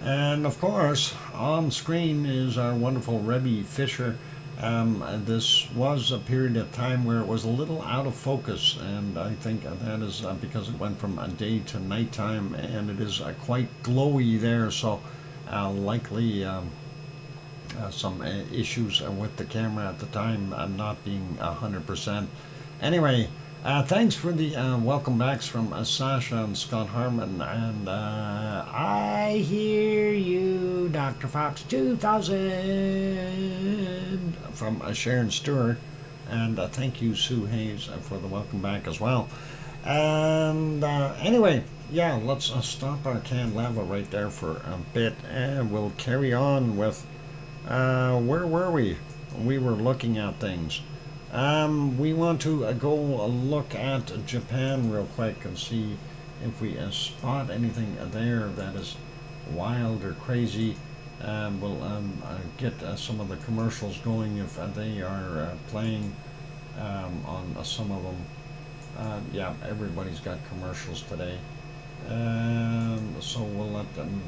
And, of course, on screen is our wonderful Rebby Fisher. This was a period of time where it was a little out of focus, and I think that is because it went from day to nighttime, and it is quite glowy there, so likely some issues with the camera at the time not being 100%. Anyway, thanks for the welcome backs from Sasha and Scott Harmon, and I hear you, Dr. Fox 2000 from Sharon Stewart, and thank you, Sue Hayes, for the welcome back as well. And anyway, yeah, let's stop our canned lava right there for a bit, and we'll carry on with where were we? We were looking at things. We want to go look at Japan real quick and see if we spot anything there that is wild or crazy. We'll get some of the commercials going if they are playing on some of them. Yeah, everybody's got commercials today. So we'll let them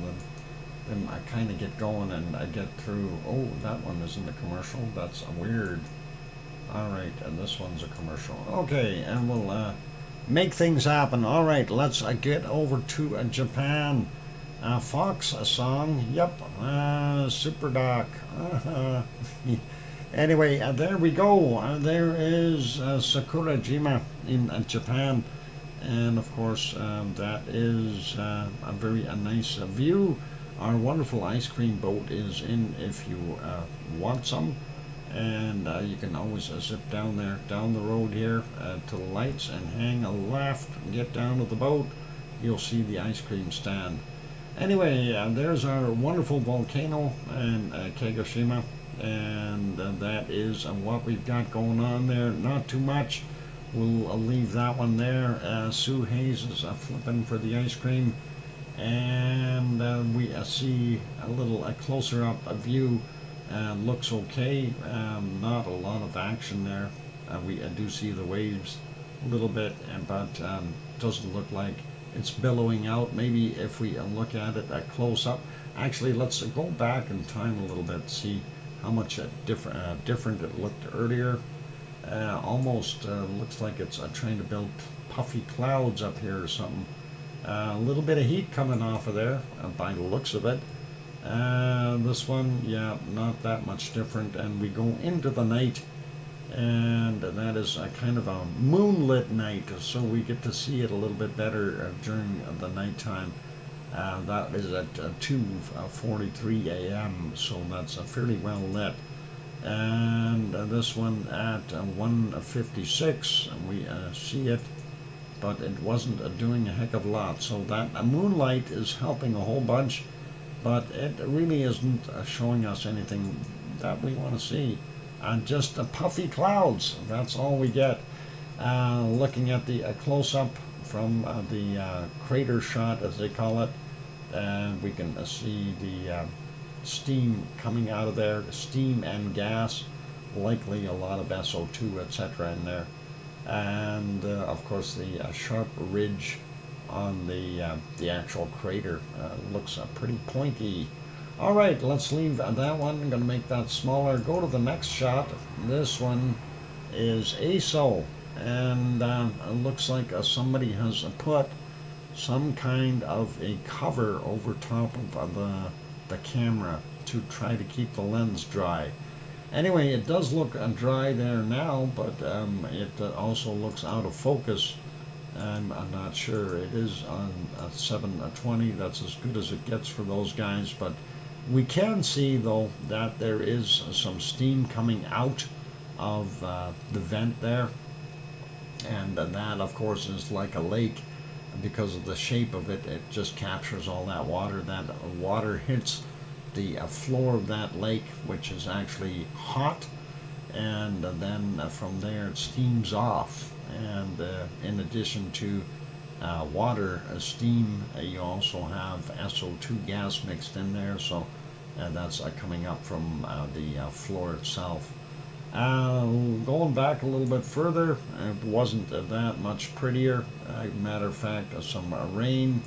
I kind of get going and I get through. Oh, that one isn't a commercial. That's weird. All right, and this one's a commercial. Okay, and we'll make things happen. All right, let's get over to Japan. Fox song. Yep. Super Doc. Anyway, there we go. There is Sakurajima in Japan. And of course, that is a very nice view. Our wonderful ice cream boat is in if you want some, and you can always zip down there, down the road here to the lights and hang a left, get down to the boat, you'll see the ice cream stand. Anyway, there's our wonderful volcano in Kagoshima, and that is what we've got going on there. Not too much. We'll leave that one there. Sue Hayes is flipping for the ice cream. And we see a little closer up view. Looks okay. Not a lot of action there. We do see the waves a little bit, but doesn't look like it's billowing out. Maybe if we look at it close up. Actually, let's go back in time a little bit, see how much different it looked earlier. Almost looks like it's trying to build puffy clouds up here or something. A little bit of heat coming off of there by the looks of it. This one, yeah, not that much different. And we go into the night, and that is a kind of a moonlit night, so we get to see it a little bit better during the nighttime. That is at 2:43 a.m., so that's fairly well lit. And this one at 1:56, we see it, but it wasn't doing a heck of a lot. So that moonlight is helping a whole bunch, but it really isn't showing us anything that we want to see. Just puffy clouds, that's all we get. Looking at the close-up from the crater shot, as they call it, and we can see the steam coming out of there, steam and gas, likely a lot of SO2, etc. in there. And of course the sharp ridge on the actual crater looks pretty pointy. All right, let's leave that one. I'm going to make that smaller. Go to the next shot. This one is ASO, and it looks like somebody has put some kind of a cover over top of the camera to try to keep the lens dry. Anyway, it does look dry there now, but it also looks out of focus. I'm not sure. It is on 720. That's as good as it gets for those guys. But we can see, though, that there is some steam coming out of the vent there. And that, of course, is like a lake. Because of the shape of it, it just captures all that water. That water hits the floor of that lake, which is actually hot, and then from there it steams off. And in addition to water, steam, you also have SO2 gas mixed in there, so that's coming up from the floor itself. Going back a little bit further, it wasn't that much prettier. Matter of fact, some rain,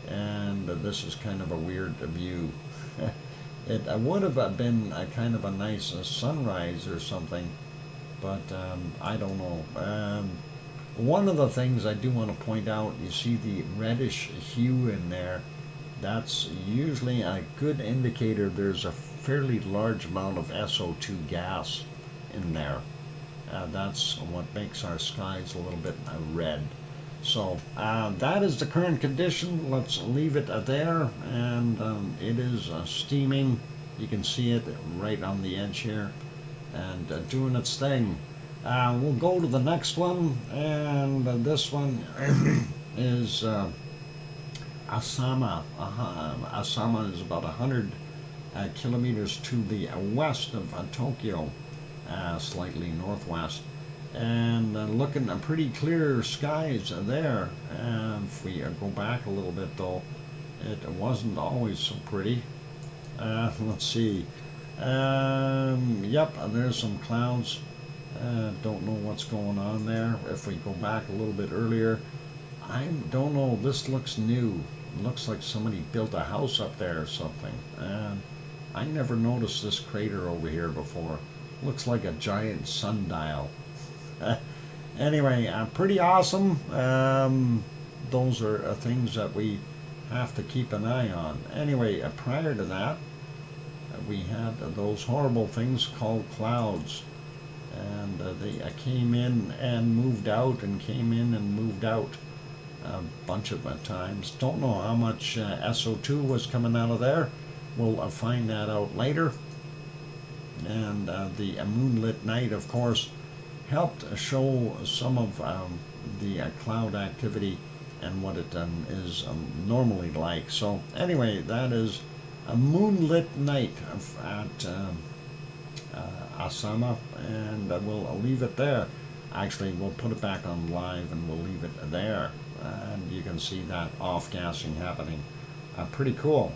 and this is kind of a weird view. It would have been a kind of a nice sunrise or something, but I don't know. One of the things I do want to point out, you see the reddish hue in there. That's usually a good indicator there's a fairly large amount of SO2 gas in there. That's what makes our skies a little bit red. So that is the current condition. Let's leave it there, and it is steaming. You can see it right on the edge here, and doing its thing. We'll go to the next one, and this one is Asama. Asama is about 100 kilometers to the west of Tokyo, slightly northwest, and looking at pretty clear skies there. If we go back a little bit though, it wasn't always so pretty. Let's see. Yep, there's some clouds. Don't know what's going on there. If we go back a little bit earlier, I don't know, this looks new. It looks like somebody built a house up there or something. I never noticed this crater over here before. Looks like a giant sundial. Anyway, pretty awesome. Those are things that we have to keep an eye on. Anyway, prior to that, we had those horrible things called clouds. And they came in and moved out, and came in and moved out a bunch of times. Don't know how much SO2 was coming out of there. We'll find that out later. And the moonlit night, of course, helped show some of the cloud activity and what it is normally like. So anyway, that is a moonlit night at Asama, and we'll leave it there. Actually, we'll put it back on live, and we'll leave it there, and you can see that off-gassing happening. Pretty cool.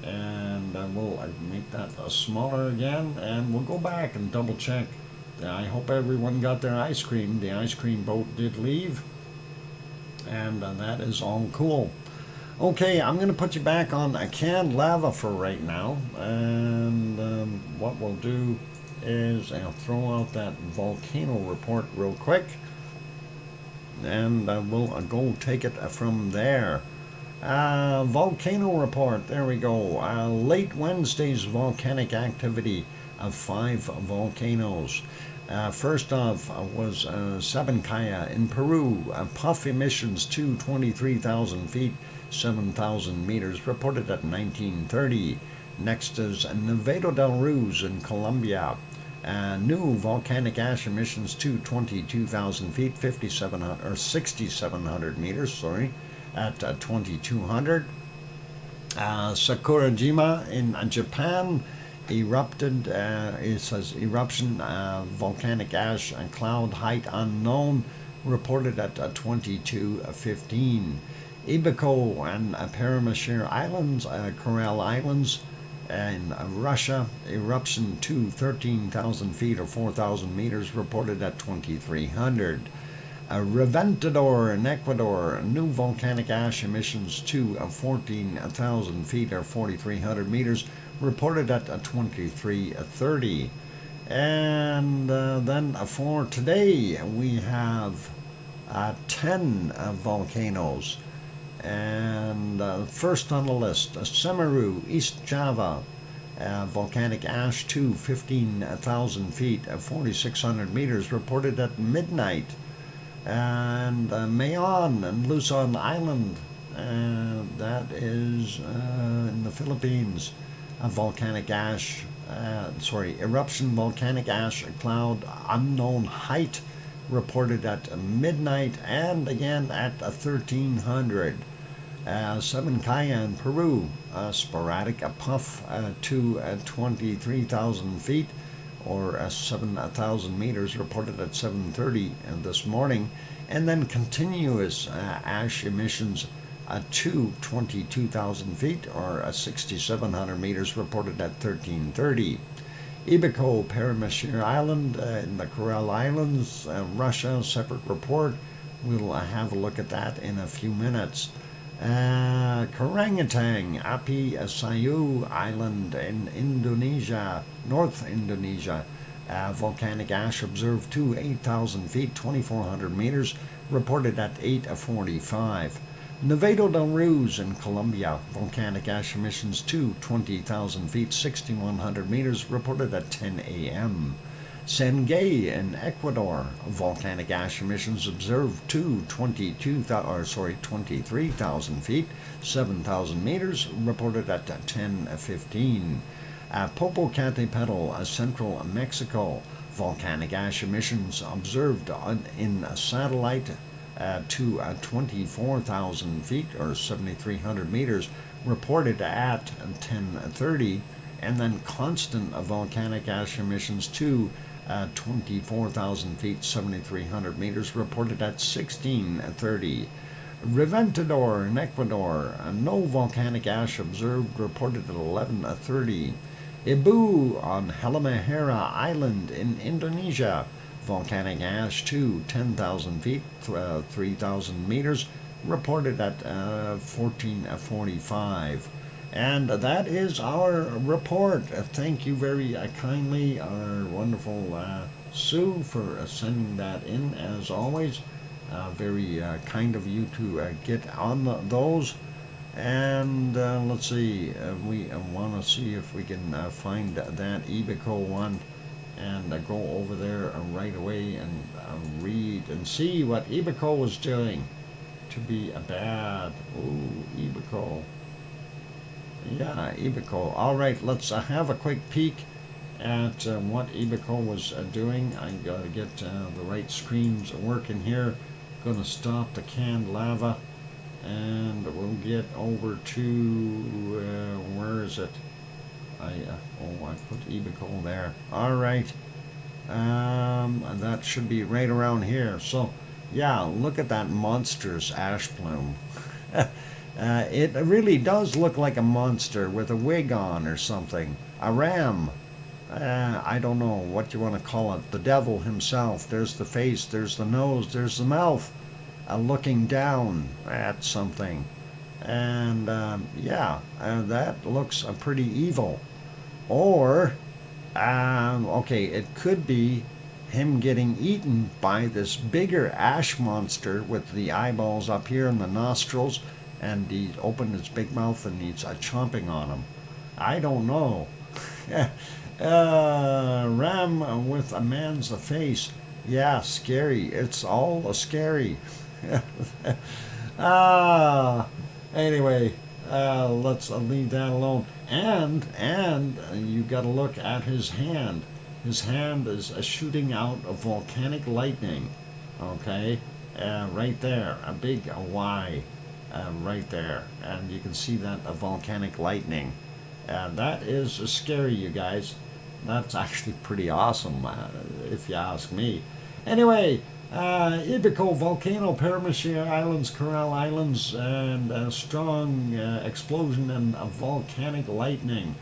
And we'll make that smaller again, and we'll go back and double check. I hope everyone got their ice cream. The ice cream boat did leave, and that is all cool. Okay, I'm going to put you back on a canned lava for right now, and what we'll do is I'll throw out that volcano report real quick, and we'll go take it from there. Volcano report, there we go. Late Wednesday's volcanic activity of 5 volcanoes. First off was Sabancaya in Peru. Puff emissions to 23,000 feet, 7,000 meters, reported at 1930. Next is Nevado del Ruiz in Colombia. New volcanic ash emissions to 22,000 feet, 6,700 meters, sorry, at 2,200. Sakurajima in Japan erupted, it says eruption, volcanic ash and cloud height unknown, reported at 2215. Ibiko and Paramashir Islands, Coral Islands, in Russia, eruption to 13,000 feet or 4,000 meters, reported at 2,300. Reventador in Ecuador, new volcanic ash emissions to 14,000 feet or 4,300 meters, reported at 2,330. And then for today, we have 10 volcanoes. And first on the list, Semeru, East Java, volcanic ash to 15,000 feet, 4,600 meters, reported at midnight. And Mayon and Luzon Island, that is in the Philippines, volcanic ash, eruption, volcanic ash, cloud, unknown height, reported at midnight, and again at 1300. Sabancaya in Peru, sporadic puff to 23,000 feet or 7,000 meters, reported at 7:30 this morning, and then continuous ash emissions to 22,000 feet or 6,700 meters, reported at 13:30. Ibico, Parameshir Island in the Kuril Islands, Russia, separate report. We'll have a look at that in a few minutes. Karangatang, Api Sayu Island in Indonesia, North Indonesia. Volcanic ash observed to 8,000 feet, 2,400 meters, reported at 8:45. Nevado del Ruiz in Colombia, volcanic ash emissions to 20,000 feet, 6,100 meters, reported at 10 a.m. Sengay in Ecuador, volcanic ash emissions observed to 23,000 feet, 7,000 meters, reported at 10:15. Popocatépetl, central Mexico, volcanic ash emissions observed in a satellite to 24,000 feet or 7,300 meters, reported at 10:30, and then constant volcanic ash emissions to 24,000 feet, 7,300 meters, reported at 16:30. Reventador in Ecuador, no volcanic ash observed, reported at 11:30. Ibu on Halmahera Island in Indonesia, volcanic ash to 10,000 feet, 3,000 meters, reported at 14:45. And that is our report. Thank you very kindly, our wonderful Sue, for sending that in, as always. Very kind of you to get on those. And let's see, we want to see if we can find that Ibico one and go over there right away and read and see what Ibico was doing to be a bad. Ooh, Ibico. Yeah, Ibico. All right, let's have a quick peek at what Ibico was doing. I got to get the right screens working here. Going to stop the canned lava, and we'll get over to where is it? I put Ibico there. All right, that should be right around here. So, yeah, look at that monstrous ash plume. It really does look like a monster with a wig on or something. A ram. I don't know what you want to call it. The devil himself. There's the face, there's the nose, there's the mouth. Looking down at something. And yeah, that looks pretty evil. Or, okay, it could be him getting eaten by this bigger ash monster with the eyeballs up here and the nostrils, and he opened his big mouth and he's chomping on him. I don't know. Ram with a man's face. Yeah, scary. It's all scary. Anyway, let's leave that alone. And you got to look at his hand. His hand is shooting out a volcanic lightning. Okay, right there, a big Y, right there, and you can see that volcanic lightning. That is scary, you guys. That's actually pretty awesome, if you ask me. Anyway, Ibico volcano, Parameshir Islands, Kuril Islands, and a strong explosion and a volcanic lightning.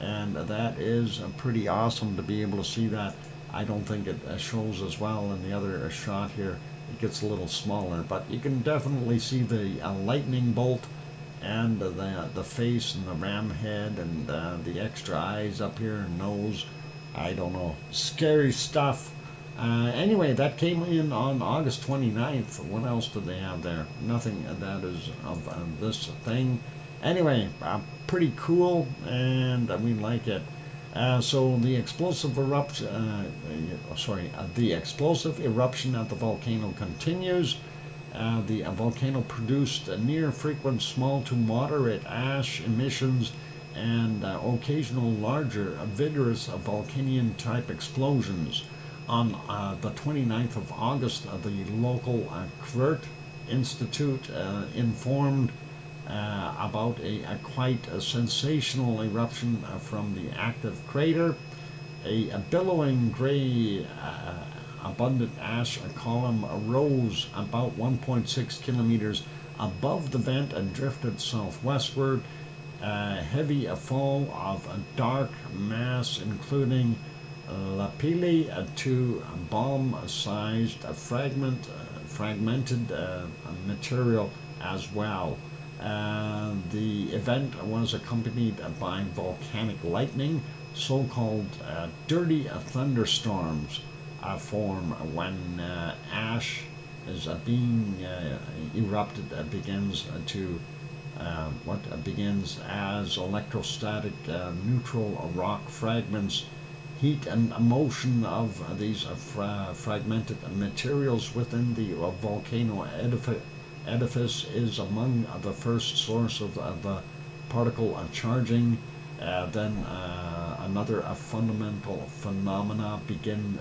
And that is pretty awesome to be able to see that. I don't think it shows as well in the other shot here. It gets a little smaller, but you can definitely see the lightning bolt and the face and the ram head and the extra eyes up here and nose. I don't know. Scary stuff. Anyway, that came in on August 29th. What else did they have there? Nothing that is of this thing. Anyway, pretty cool, and we like it. So the explosive eruption, the explosive eruption at the volcano continues. The volcano produced near frequent small to moderate ash emissions and occasional larger vigorous Volcanian type explosions. On the 29th of August, the local Kvert Institute informed about a quite sensational eruption from the active crater. A billowing gray abundant ash column rose about 1.6 kilometers above the vent and drifted southwestward. heavy fall of a dark mass, including lapilli to bomb-sized fragmented material as well. The event was accompanied by volcanic lightning, so-called dirty thunderstorms form when ash is being erupted begins to what begins as electrostatic neutral rock fragments. Heat and motion of these fragmented materials within the volcano edifice is among the first source of the particle charging. Then another fundamental phenomena beginning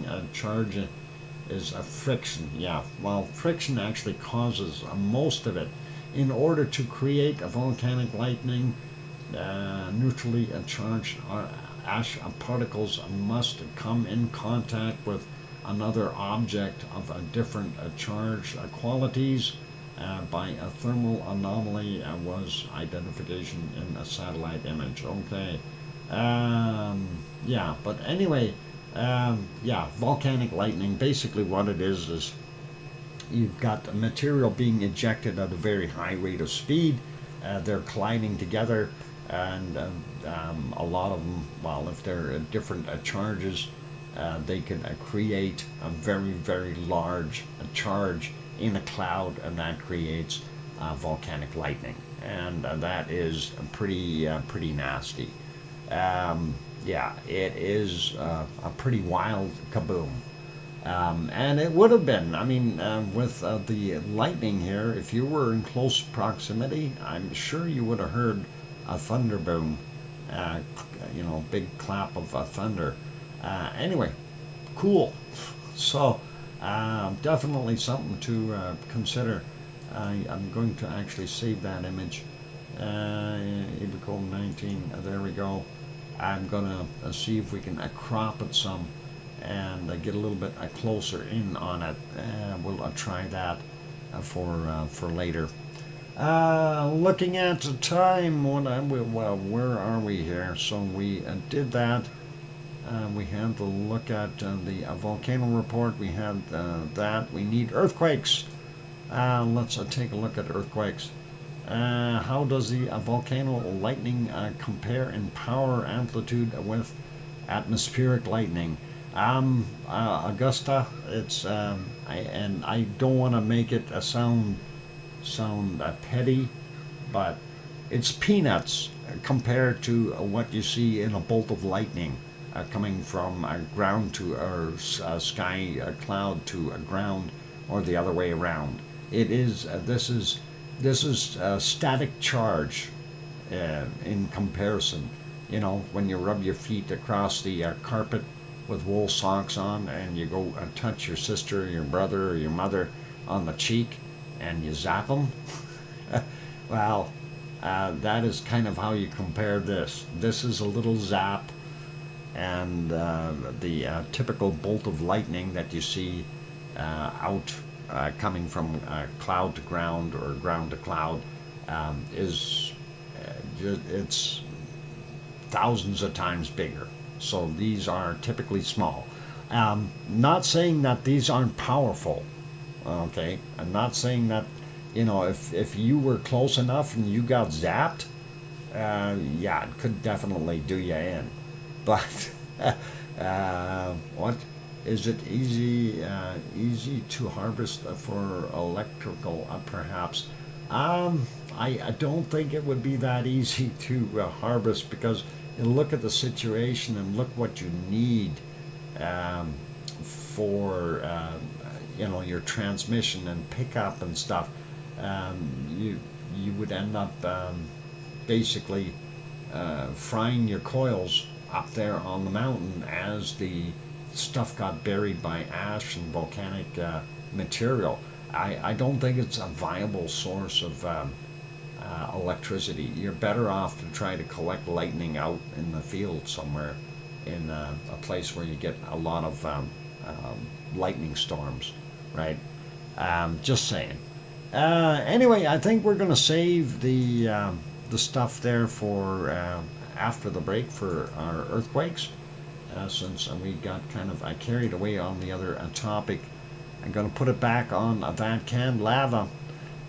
a charge is friction. Yeah, well, friction actually causes most of it. In order to create a volcanic lightning, neutrally charged ash particles must come in contact with another object of a different charge qualities by a thermal anomaly was identification in a satellite image. Okay. Yeah, but anyway, yeah, volcanic lightning, basically what it is you've got material being ejected at a very high rate of speed. They're colliding together, and a lot of them, well, if they're different charges, they can create a very, very large charge in a cloud, and that creates volcanic lightning, and that is pretty nasty. Yeah, it is a pretty wild kaboom. And it would have been, I mean, with the lightning here, if you were in close proximity, I'm sure you would have heard a thunder boom, big clap of thunder. Anyway, cool. So, definitely something to consider. I'm going to actually save that image. Ibico 19, there we go. I'm going to see if we can crop it some and get a little bit closer in on it. We'll try that for later. Looking at the time, where are we here? So we did that. We had to look at the volcano report. We had that. We need earthquakes. Let's take a look at earthquakes. How does the volcano lightning compare in power amplitude with atmospheric lightning? Augusta, it's I don't want to make it sound petty, but it's peanuts compared to what you see in a bolt of lightning coming from ground to or sky cloud to ground, or the other way around. It is this is static charge in comparison. You know, when you rub your feet across the carpet with wool socks on, and you go touch your sister, your brother, or your mother on the cheek, and you zap them. Well, that is kind of how you compare this. This is a little zap, and the typical bolt of lightning that you see out coming from cloud to ground or ground to cloud is it's thousands of times bigger. So these are typically small. Not saying that these aren't powerful. Okay, I'm not saying that, you know, if you were close enough and you got zapped, yeah, it could definitely do you in. But what is it easy to harvest for electrical? Perhaps. I don't think it would be that easy to harvest, because you look at the situation and look what you need for your transmission and pickup and stuff. You would end up basically frying your coils up there on the mountain as the stuff got buried by ash and volcanic material. I don't think it's a viable source of electricity. You're better off to try to collect lightning out in the field somewhere, in a place where you get a lot of lightning storms, right? Just saying. Anyway, I think we're going to save the stuff there for after the break for our earthquakes, since we got I carried away on the other topic. I'm going to put it back on that canned lava,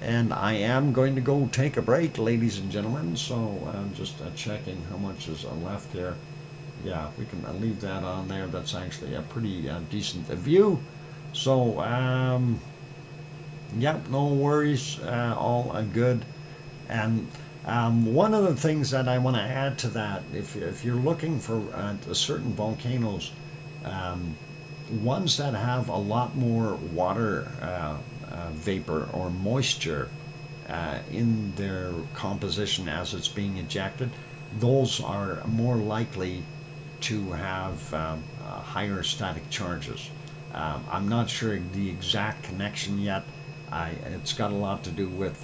and I am going to go take a break, ladies and gentlemen. So I'm just checking how much is left here. Yeah, we can leave that on there. That's actually a pretty decent view. So yep, no worries, all good. And one of the things that I want to add to that, if you're looking for certain volcanoes, ones that have a lot more water vapor or moisture in their composition as it's being ejected, those are more likely to have higher static charges. I'm not sure the exact connection yet. It's got a lot to do with,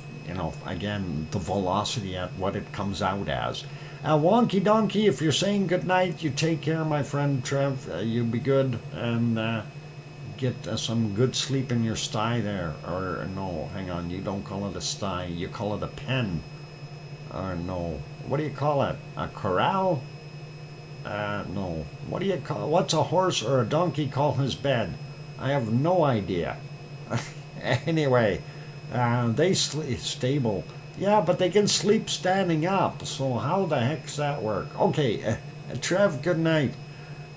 again, the velocity at what it comes out as. Wonky Donkey, if you're saying good night, you take care, my friend Trev. You be good and get some good sleep in your sty there. Or no, hang on, you don't call it a sty, you call it a pen. Or no, what do you call it? A corral? No. What do you call? What's a horse or a donkey call his bed? I have no idea. Anyway, they sleep stable. Yeah, but they can sleep standing up. So how the heck's that work? Okay, Trev, good night.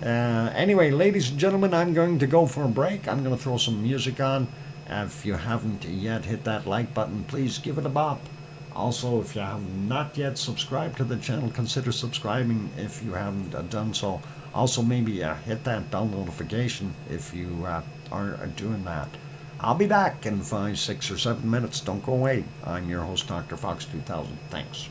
Anyway, ladies and gentlemen, I'm going to go for a break. I'm going to throw some music on. If you haven't yet hit that like button, please give it a bop. Also, if you have not yet subscribed to the channel, consider subscribing if you haven't done so. Also, maybe hit that bell notification if you are doing that. I'll be back in 5, 6, or 7 minutes. Don't go away. I'm your host, DrFox2000. Thanks.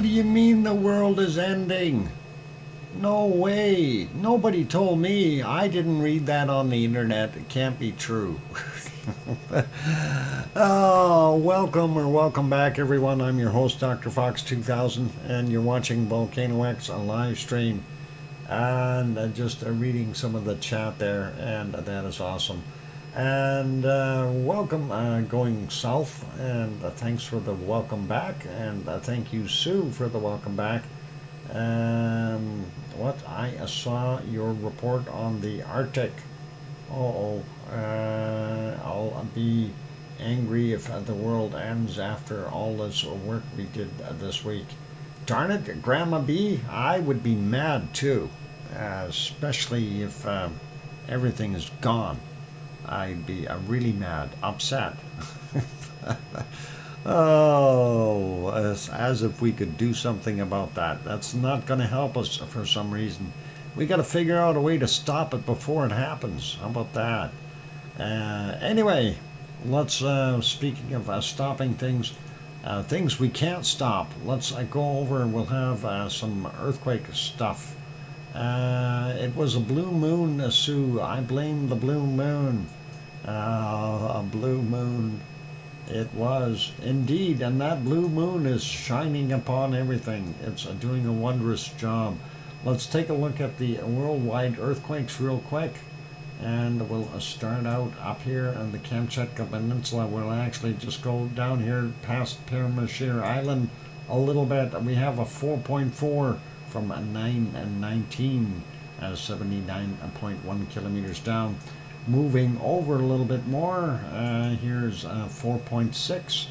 do you mean the world is ending? No way. Nobody told me. I didn't read that on the internet. It can't be true. Oh, welcome back, everyone. I'm your host, DrFox2000, and you're watching VolcanoX, a live stream. And just reading some of the chat there, and that is awesome. And welcome, going south, and thanks for the welcome back, and thank you, Sue, for the welcome back. I saw your report on the Arctic. I'll be angry if the world ends after all this work we did this week. Darn it, Grandma B, I would be mad too, especially if everything is gone. I'd be really mad, upset. Oh, as if we could do something about that. That's not going to help us for some reason. We got to figure out a way to stop it before it happens. How about that? Anyway, let's, speaking of stopping things, things we can't stop, let's go over and we'll have some earthquake stuff. It was a blue moon, Sue. I blame the blue moon. A blue moon. It was indeed, and that blue moon is shining upon everything. It's doing a wondrous job. Let's take a look at the worldwide earthquakes real quick, and we'll start out up here on the Kamchatka Peninsula. We'll actually just go down here past Permashir Island a little bit. We have a 4.4 from 919, 79.1 kilometers down. Moving over a little bit more, here's 4.6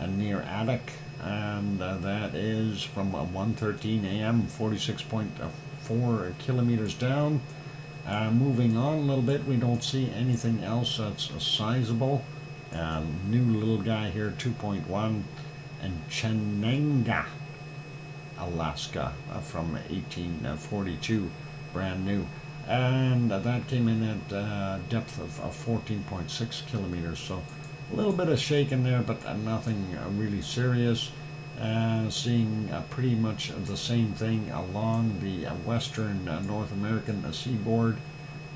near Attic, and that is from 1:13 a.m., 46.4 kilometers down. Moving on a little bit, we don't see anything else that's sizable. New little guy here, 2.1, and Chenango, Alaska, from 1842, brand new. And that came in at a depth of 14.6 kilometers, so a little bit of shaking there, but nothing really serious. Seeing pretty much the same thing along the western North American seaboard,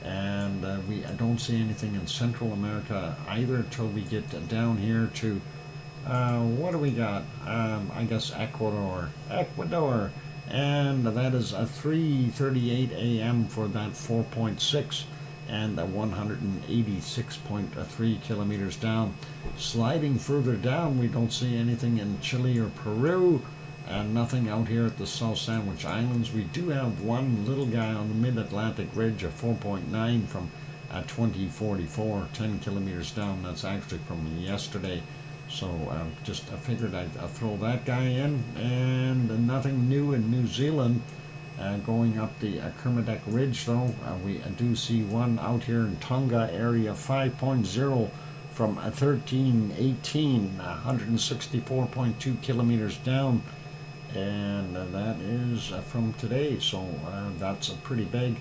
and we don't see anything in Central America either till we get down here to what do we got? I guess Ecuador, and that is 3:38 a.m. for that 4.6 and 186.3 kilometers down. Sliding further down, we don't see anything in Chile or Peru, and nothing out here at the South Sandwich Islands. We do have one little guy on the Mid-Atlantic Ridge, a 4.9 from 2044, 10 kilometers down. That's actually from yesterday. So just I figured I'd throw that guy in, and nothing new in New Zealand. Going up the Kermadec Ridge, though, we do see one out here in Tonga area, 5.0 from 1318, 164.2 kilometers down, and that is from today. So that's pretty big.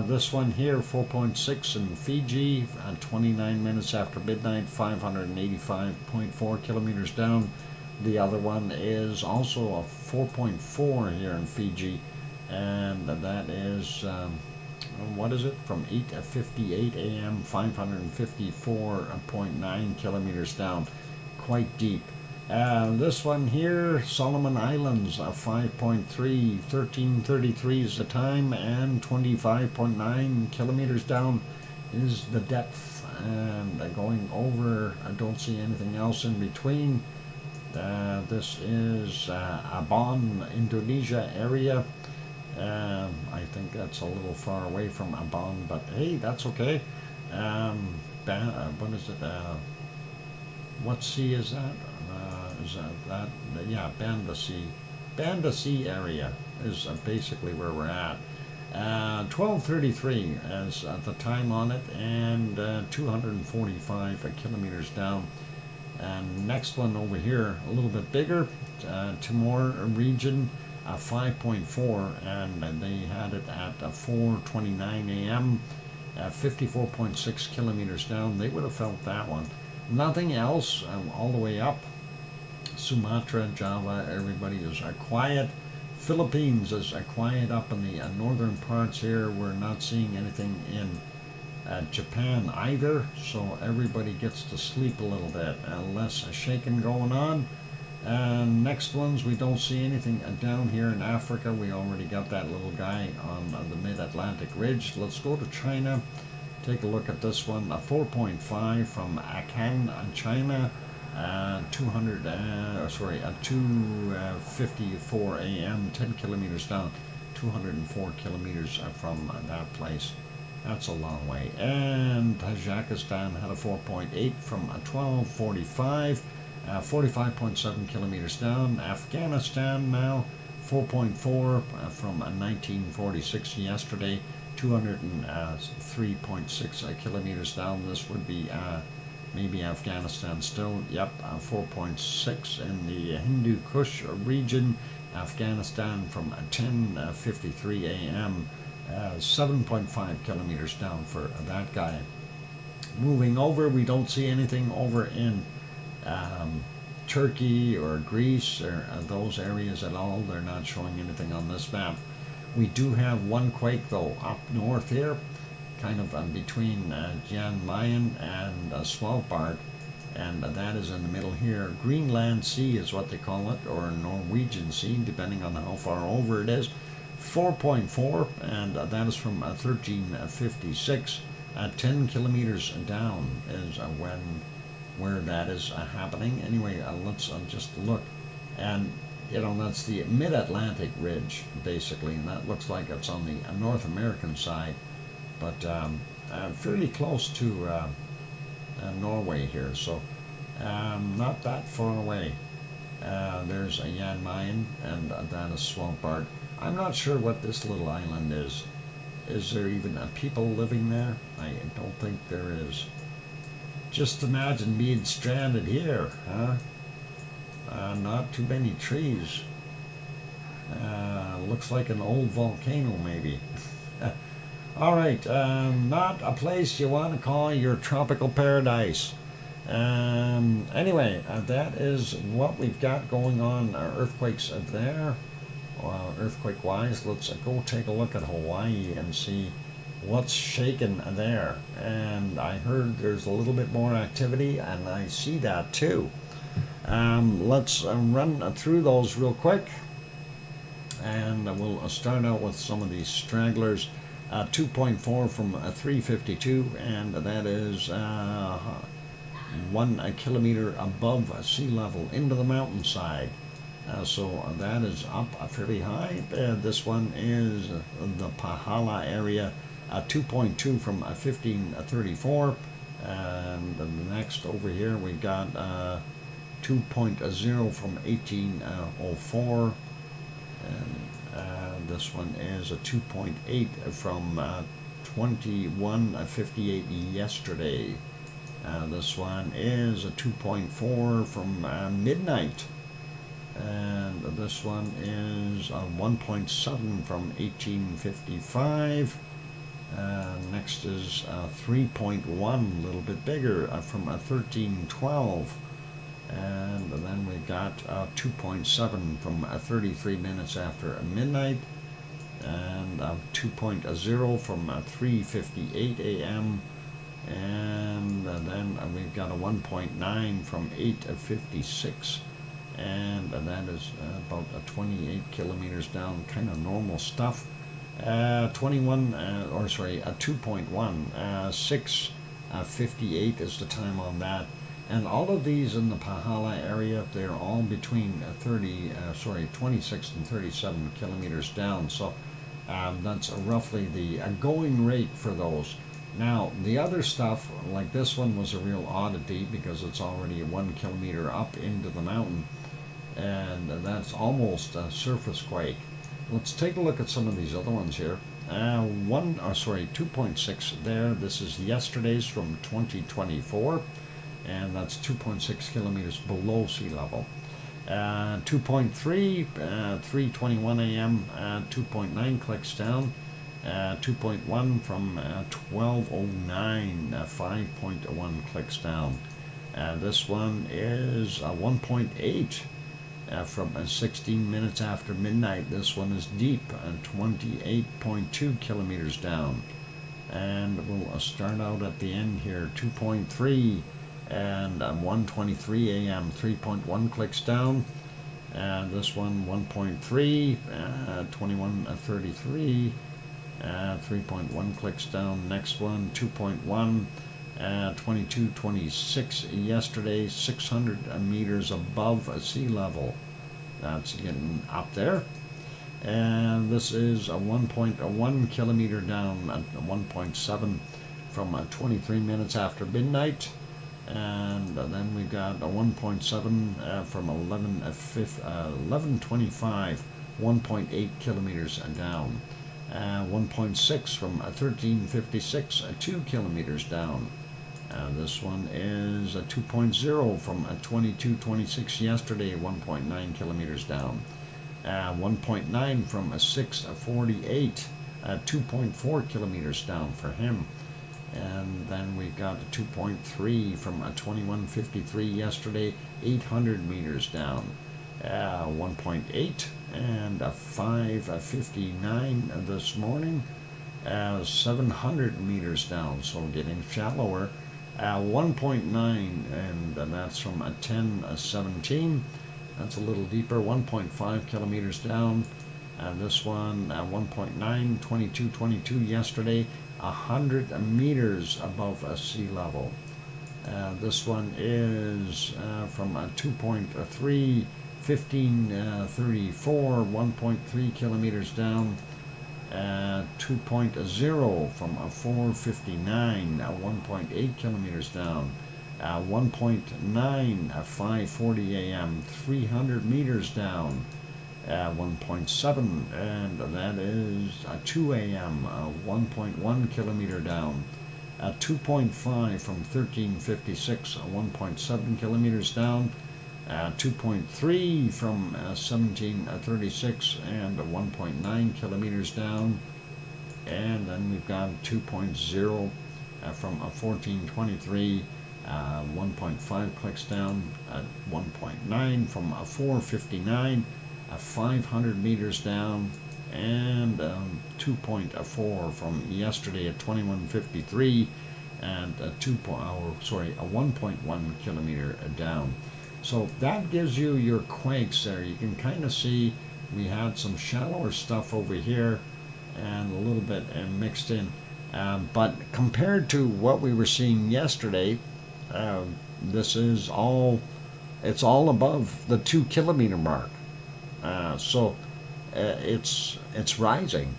This one here, 4.6 in Fiji, 29 minutes after midnight, 585.4 kilometers down. The other one is also a 4.4 here in Fiji, and that is, what is it, from 8:58 a.m., 554.9 kilometers down, quite deep. This one here, Solomon Islands, 5.3, 13:33 is the time, and 25.9 kilometers down is the depth. And going over, I don't see anything else in between. This is Ambon, Indonesia area. I think that's a little far away from Ambon, but hey, that's okay. What is it? What sea is that? Yeah, Banda Sea. Banda Sea area is basically where we're at. 12:33 as the time on it, and 245 kilometers down. And next one over here, a little bit bigger, Timor region, 5.4, and they had it at 4:29 a.m., 54.6 kilometers down. They would have felt that one. Nothing else all the way up. Sumatra, Java, everybody is quiet. Philippines is quiet up in the northern parts here. We're not seeing anything in Japan either, so everybody gets to sleep a little bit. Less shaking going on. Next ones, we don't see anything down here in Africa. We already got that little guy on the mid-Atlantic ridge. Let's go to China. Take a look at this one. A 4.5 from Akan, China. 254 a.m. 10 kilometers down. 204 kilometers from that place. That's a long way. And Tajikistan had a 4.8 from 1245. 45.7 kilometers down. Afghanistan now 4.4 from 1946 yesterday, 203.6 kilometers down. This would be maybe Afghanistan still. Yep, 4.6 in the Hindu Kush region. Afghanistan from 10:53 a.m. 7.5 kilometers down for that guy. Moving over, we don't see anything over in Turkey or Greece or those areas at all. They're not showing anything on this map. We do have one quake though up north here, kind of between Jan Mayen and Svalbard, and that is in the middle here. Greenland Sea is what they call it, or Norwegian Sea, depending on how far over it is. 4.4, and that is from 1356. 10 kilometers down is where that is happening. Anyway, let's just look, and that's the mid-Atlantic ridge basically, and that looks like it's on the North American side, but fairly close to Norway here, so not that far away. There's a Jan Mayen, and that is Svalbard. I'm not sure what this little island is. Is there even people living there? I don't think there is. Just imagine being stranded here, huh? Not too many trees. Looks like an old volcano, maybe. All right, not a place you want to call your tropical paradise. Anyway, that is what we've got going on. Earthquakes there. Earthquake-wise, let's go take a look at Hawaii and see what's shaking there. And I heard there's a little bit more activity, and I see that too. Let's run through those real quick, and we'll start out with some of these stragglers. 2.4 from 352, and that is 1 kilometer above sea level into the mountainside. So that is up fairly high. This one is the Pahala area, 2.2 from 1534, and the next over here we got 2.0 from 1804, and this one is a 2.8 from 2158 yesterday. This one is a 2.4 from midnight. And this one is a 1.7 from 1855. Next is 3.1, a little bit bigger, from 1312. And then we got 2.7 from 33 minutes after midnight. And 2.0 from 3:58 a.m. And then we've got a 1.9 from 8:56. And that is about 28 kilometers down, kind of normal stuff. 2.1, 6:58 is the time on that. And all of these in the Pahala area, they're all between 26 and 37 kilometers down. So that's roughly the going rate for those. Now, the other stuff, like this one, was a real oddity because it's already 1 kilometer up into the mountain, and that's almost a surface quake. Let's take a look at some of these other ones here. 2.6 there. This is yesterday's from 2024, and that's 2.6 kilometers below sea level. 2.3, 3:21 a.m., 2.9 clicks down. 2.1 from 12:09, 5.1 clicks down. This one is 1.8 from 16 minutes after midnight. This one is deep, 28.2 kilometers down. And we'll start out at the end here, 2.3 and 1:23 a.m., 3.1 clicks down. This one 1.3, 21:33, 3.1 clicks down. Next one 2.1, 22:26 yesterday, 600 meters above sea level. That's getting up there. And this is a 1.1 kilometer down, 1.7 from 23 minutes after midnight. And then we've got a 1.7 from 11:25, 1.8 kilometers down. 1.6 from 13:56, 2 kilometers down. This one is a 2.0 from 22:26 yesterday, 1.9 kilometers down. 1.9 from 6:48, 2.4 kilometers down for him. And then we've got a 2.3 from 21:53 yesterday, 800 meters down. 1.8 and 5:59 this morning, 700 meters down, so getting shallower. 1.9, and that's from 10:17. That's a little deeper, 1.5 kilometers down. This one, 1.9, 22:22 yesterday, 100 meters above sea level. This one is from 2.3, 15:34, 1.3 kilometers down. 2.0 from 4:59, 1.8 kilometers down. 1.9, 5:40 a.m., 300 meters down. 1.7, and that is 2 a.m., 1.1 kilometer down. 2.5 from 13:56, 1.7 kilometers down. 2.3 from 17:36 and 1.9 kilometers down. And then we've got 2.0 from 14:23, 1.5 clicks down. 1.9 from 4:59, 500 meters down. And 2.4 from yesterday at 21:53 and a 1.1 kilometer down. So that gives you your quakes there. You can kind of see we had some shallower stuff over here and a little bit mixed in. But compared to what we were seeing yesterday, this is it's all above the 2 kilometer mark. So it's rising.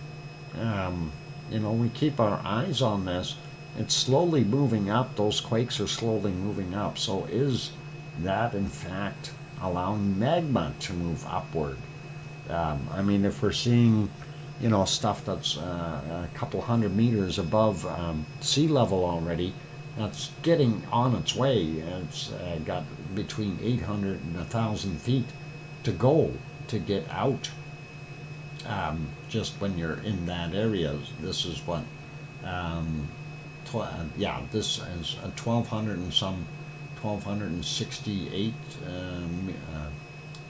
We keep our eyes on this. It's slowly moving up. Those quakes are slowly moving up. So is that in fact allowing magma to move upward? If we're seeing stuff that's a couple hundred meters above sea level already, that's getting on its way. It's got between 800 and 1,000 feet to go to get out. Just when you're in that area, this is what this is 1,200 and some 1,268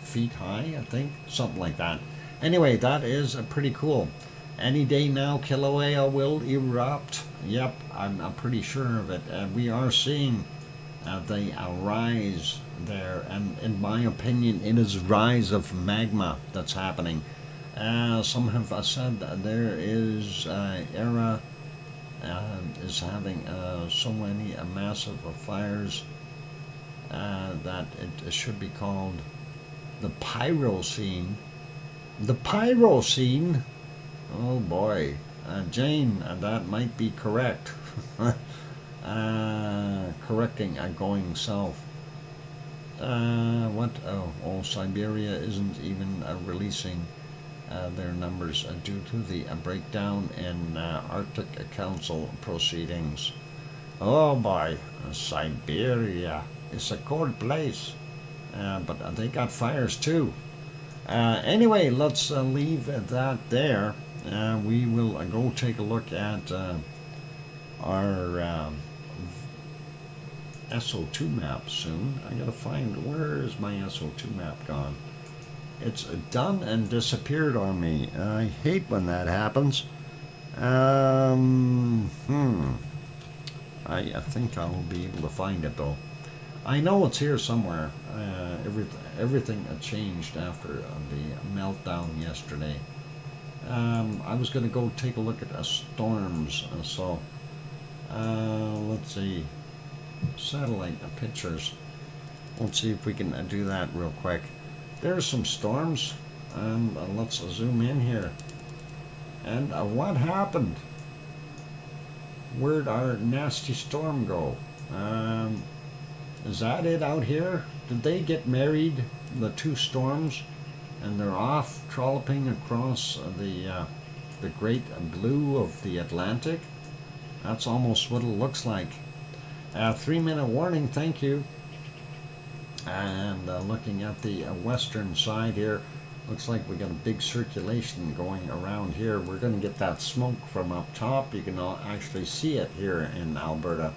feet high, I think, something like that. Anyway, that is pretty cool. Any day now, Kilauea will erupt. Yep, I'm pretty sure of it. We are seeing the rise there, and in my opinion, it is rise of magma that's happening. Some have said that there is Era is having so many massive fires that it should be called the Pyrocene. The Pyrocene? Oh boy. Jane, that might be correct. Correcting going south. What? Oh, Siberia isn't even releasing their numbers due to the breakdown in Arctic Council proceedings. Oh boy, Siberia. It's a cold place, but they got fires too. Anyway, let's leave that there. We will go take a look at our SO2 map soon. I gotta find, where is my SO2 map gone? It's done and disappeared on me. I hate when that happens. I think I'll be able to find it though. I know it's here somewhere. Everything changed after the meltdown yesterday. I was going to go take a look at storms, so let's see, satellite pictures. Let's see if we can do that real quick. There's some storms, and let's zoom in here. And what happened? Where'd our nasty storm go? Is that it out here? Did they get married, the two storms, and they're off trolloping across the great blue of the Atlantic? That's almost what it looks like. 3-minute warning, thank you. And looking at the western side here, looks like we got a big circulation going around here. We're going to get that smoke from up top. You can actually see it here in Alberta.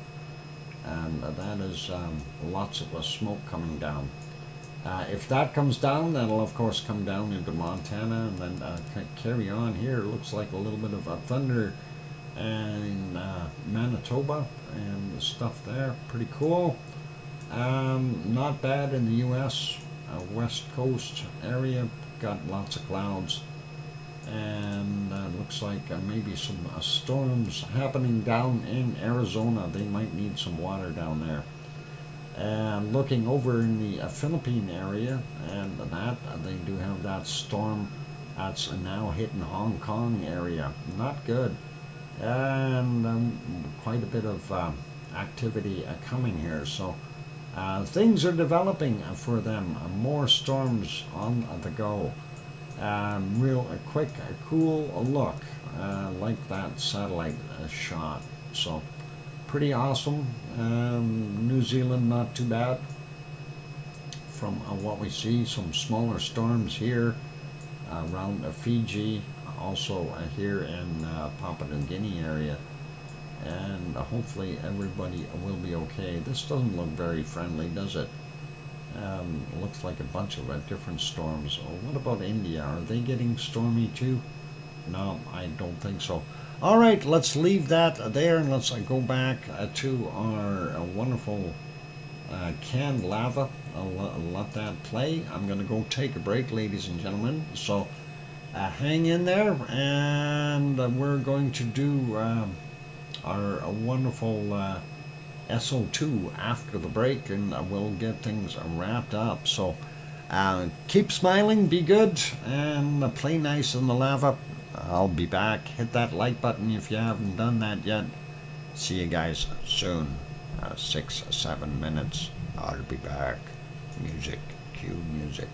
And that is lots of smoke coming down. If that comes down, that'll of course come down into Montana and then carry on here. It looks like a little bit of thunder in Manitoba and stuff there. Pretty cool. Not bad in the U.S. West Coast area, got lots of clouds. And looks like maybe some storms happening down in Arizona. They might need some water down there. And looking over in the Philippine area, and that they do have that storm that's now hitting Hong Kong area. Not good. And quite a bit of activity coming here. So things are developing for them. More storms on the go. Real quick, cool look, like that satellite shot. So pretty awesome. New Zealand, not too bad. From what we see, some smaller storms here around Fiji, also here in Papua New Guinea area. And hopefully everybody will be okay. This doesn't look very friendly, does it? Looks like a bunch of different storms. Oh, what about India? Are they getting stormy too? No, I don't think so. All right, let's leave that there and let's go back to our wonderful canned lava. I'll let that play. I'm going to go take a break, ladies and gentlemen. So hang in there, and we're going to do our wonderful SO2 after the break, and we'll get things wrapped up. So keep smiling, be good, and play nice in the lava. I'll be back. Hit that like button if you haven't done that yet. See you guys soon. 6-7 minutes. I'll be back. Music. Cue music.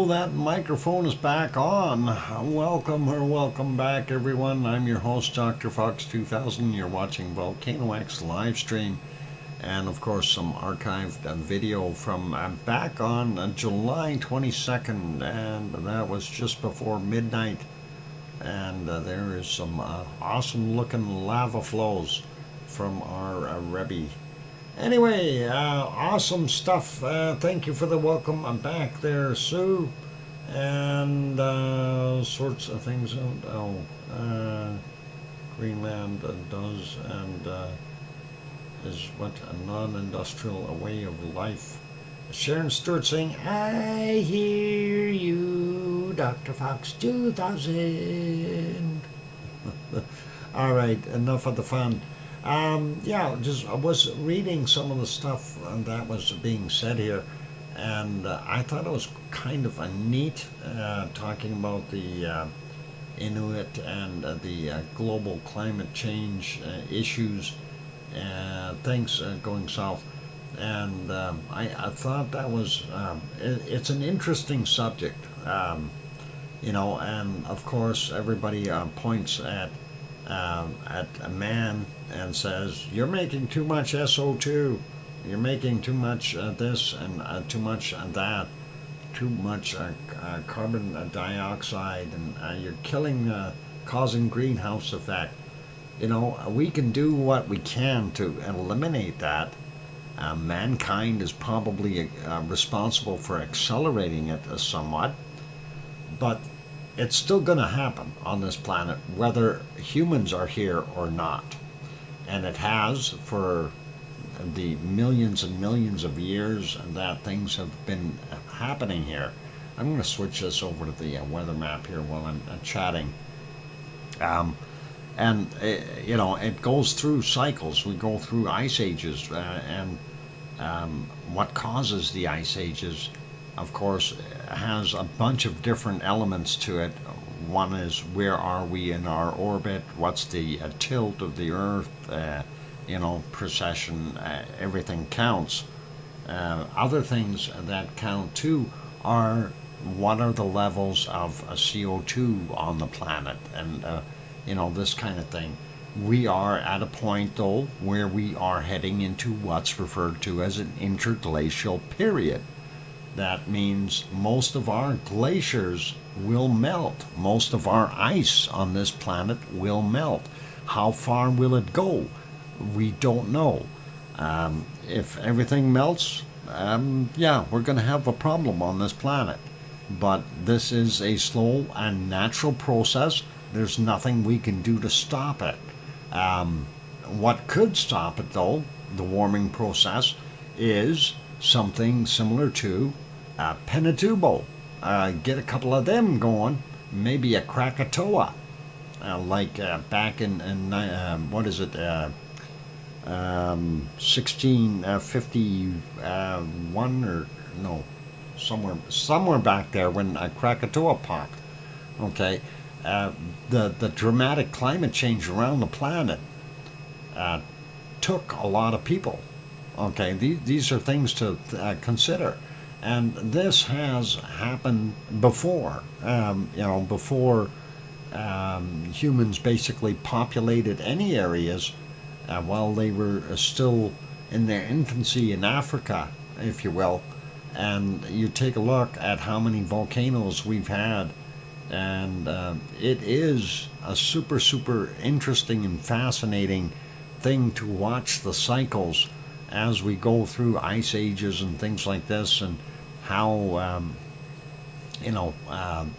So that microphone is back on. Welcome back, everyone. I'm your host, DrFox2000. You're watching VolcanoX live stream, and of course some archived video from back on July 22nd, and that was just before midnight. And there is some awesome looking lava flows from our Rebbe. Anyway, awesome stuff. Thank you for the welcome. I'm back there, Sue, and sorts of things. Greenland does and is what a non-industrial way of life. Sharon Stewart saying, "I hear you, Dr. Fox 2000." All right, enough of the fun. Just I was reading some of the stuff that was being said here, and I thought it was kind of a neat talking about the Inuit and the global climate change issues, things going south. And I thought that was it's an interesting subject, and of course everybody points at a man and says, "You're making too much SO2, you're making too much this and too much that, too much carbon dioxide, and you're killing, causing greenhouse effect." We can do what we can to eliminate that. Mankind is probably responsible for accelerating it somewhat, but it's still going to happen on this planet whether humans are here or not. And it has for the millions and millions of years that things have been happening here. I'm going to switch this over to the weather map here while I'm chatting. It goes through cycles. We go through ice ages, and what causes the ice ages, of course, has a bunch of different elements to it. One is, where are we in our orbit? What's the tilt of the Earth? Precession, everything counts. Other things that count too are, what are the levels of CO2 on the planet, and this kind of thing. We are at a point, though, where we are heading into what's referred to as an interglacial period. That means most of our glaciers will melt. Most of our ice on this planet will melt. How far will it go? We don't know. If everything melts, we're going to have a problem on this planet. But this is a slow and natural process. There's nothing we can do to stop it. What could stop it, though, the warming process, is something similar to Pinatubo. Get a couple of them going, maybe a Krakatoa, like back in 1651 or no, somewhere back there when Krakatoa popped. Okay, the dramatic climate change around the planet took a lot of people. Okay, these are things to consider. And this has happened before, before humans basically populated any areas while they were still in their infancy in Africa, if you will. And you take a look at how many volcanoes we've had, and it is a super, super interesting and fascinating thing to watch the cycles as we go through ice ages and things like this, and how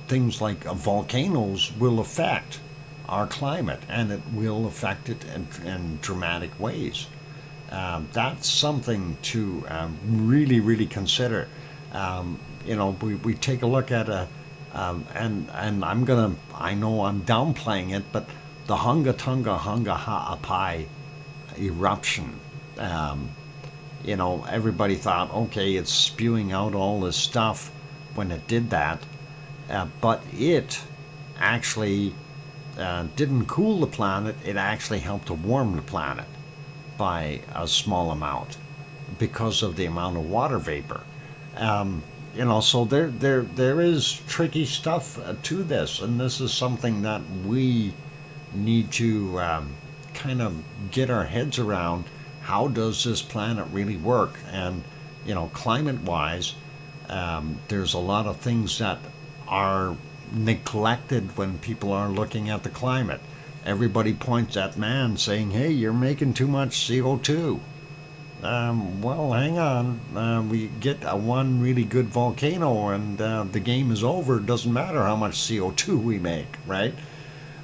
things like volcanoes will affect our climate, and it will affect it in dramatic ways. That's something to really, really consider. We take a look at and I know I'm downplaying it, but the Hunga Tunga Hunga Ha'apai eruption. Everybody thought, okay, it's spewing out all this stuff when it did that, but it actually didn't cool the planet. It actually helped to warm the planet by a small amount because of the amount of water vapor. so there is tricky stuff to this, and this is something that we need to kind of get our heads around. How does this planet really work? And climate-wise, there's a lot of things that are neglected when people are looking at the climate. Everybody points at man saying, hey, you're making too much CO2. Well, hang on. We get one really good volcano and the game is over. It doesn't matter how much CO2 we make, right?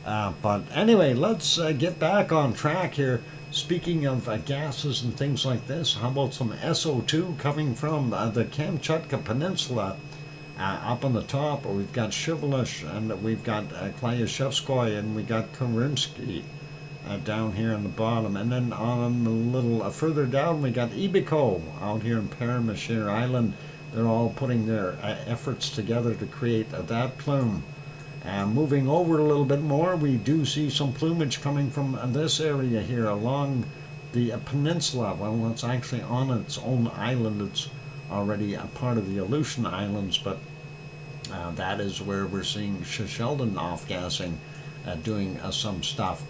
But anyway, let's get back on track here. Speaking of gases and things like this, how about some SO2 coming from the Kamchatka Peninsula up on the top? We've got Shivolish, and we've got Klyashevskoye, and we got Kurimsky down here on the bottom. And then on a little further down, we got Ibiko out here in Paramashir Island. They're all putting their efforts together to create that plume. Moving over a little bit more, we do see some plumage coming from this area here along the peninsula. Well, it's actually on its own island. It's already a part of the Aleutian Islands, but that is where we're seeing Sheldon off-gassing, doing some stuff.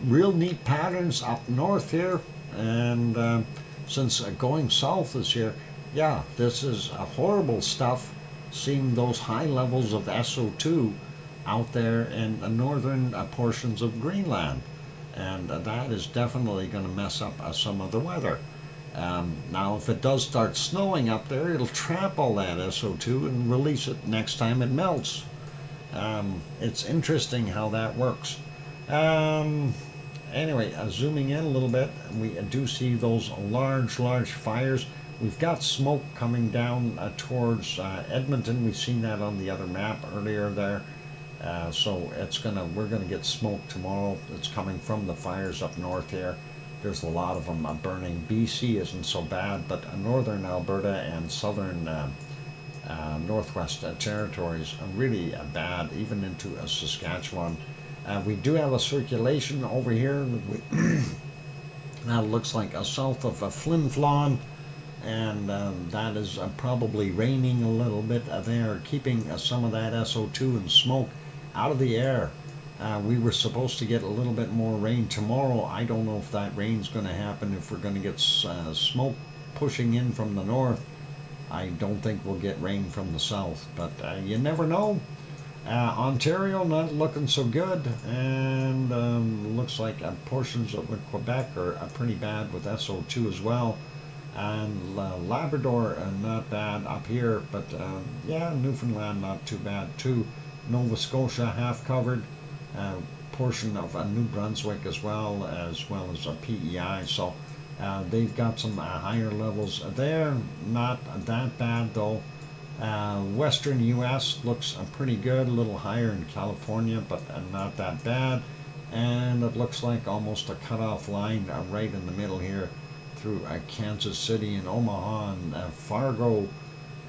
Real neat patterns up north here, and since going south this year, yeah, this is horrible stuff. Seeing those high levels of SO2 out there in the northern portions of Greenland, and that is definitely going to mess up some of the weather. Now, if it does start snowing up there, it'll trap all that SO2 and release it next time it melts. It's interesting how that works. Anyway, zooming in a little bit, we do see those large fires. We've got smoke coming down towards Edmonton. We've seen that on the other map earlier there. So we're gonna get smoke tomorrow. It's coming from the fires up north here. There's a lot of them burning. BC isn't so bad, but northern Alberta and southern Northwest Territories are really bad, even into Saskatchewan. We do have a circulation over here. That looks like south of Flin Flon. And that is probably raining a little bit there, keeping some of that SO2 and smoke out of the air. We were supposed to get a little bit more rain tomorrow. I don't know if that rain's going to happen, if we're going to get smoke pushing in from the north. I don't think we'll get rain from the south, but you never know. Ontario not looking so good, and looks like portions of Quebec are pretty bad with SO2 as well. And Labrador not bad up here, but yeah, Newfoundland not too bad too. Nova Scotia half covered, portion of New Brunswick as well as PEI. So they've got some higher levels there. Not that bad though. Western U.S. looks pretty good, a little higher in California, but not that bad. And it looks like almost a cutoff line right in the middle here, through Kansas City and Omaha and Fargo.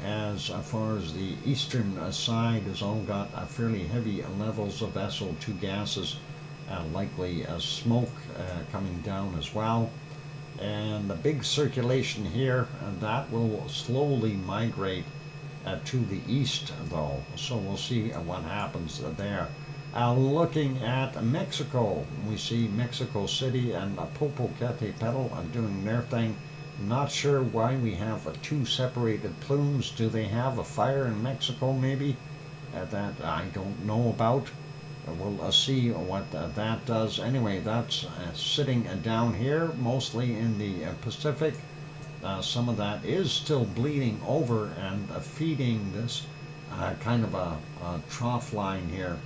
As far as the eastern side has all got fairly heavy levels of SO2 gases, likely smoke coming down as well. And the big circulation here, that will slowly migrate to the east though, so we'll see what happens there. Looking at Mexico, we see Mexico City and Popocatépetl doing their thing. I'm not sure why we have two separated plumes. Do they have a fire in Mexico maybe? That I don't know about. We'll see what that does. Anyway, that's sitting down here, mostly in the Pacific. Some of that is still bleeding over and feeding this kind of a trough line here,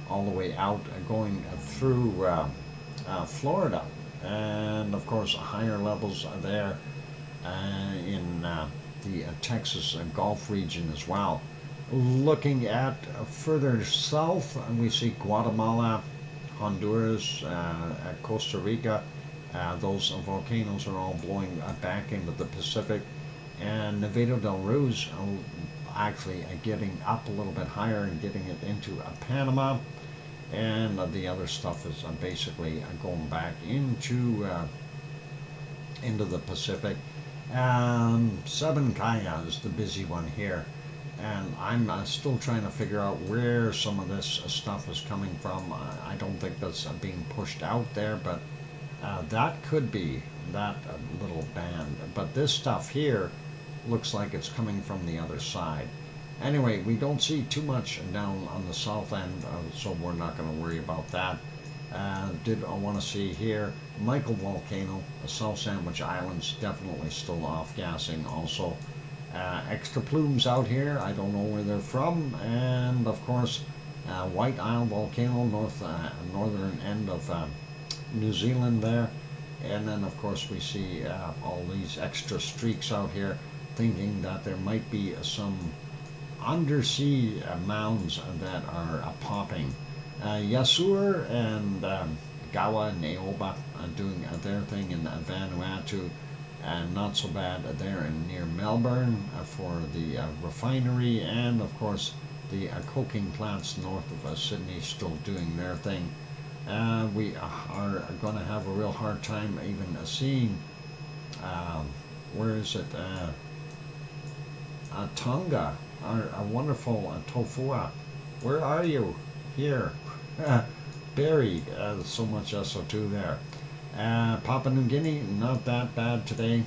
all the way out, going through Florida, and of course higher levels there in the Texas Gulf region as well. Looking at further south, we see Guatemala, Honduras, Costa Rica. Those volcanoes are all blowing back into the Pacific, and Nevado del Ruiz actually getting up a little bit higher and getting it into Panama. And the other stuff is basically going back into the Pacific. Sabancaya is the busy one here, and I'm still trying to figure out where some of this stuff is coming from. I don't think that's being pushed out there, but that could be that little band. But this stuff here looks like it's coming from the other side. Anyway, we don't see too much down on the south end, so we're not going to worry about that. Did I want to see here Michael Volcano, South Sandwich Islands, definitely still off gassing also. Extra plumes out here, I don't know where they're from, and of course White Isle Volcano, northern end of New Zealand there. And then of course we see all these extra streaks out here, thinking that there might be some undersea mounds that are popping. Yasur and Gawa and Naoba doing their thing in Vanuatu, and not so bad there in near Melbourne for the refinery, and of course the coking plants north of Sydney still doing their thing. We are going to have a real hard time even seeing, where is it, Tonga, our wonderful Tofua. Where are you? Here. Buried. So much SO2 there. Papua New Guinea, not that bad today.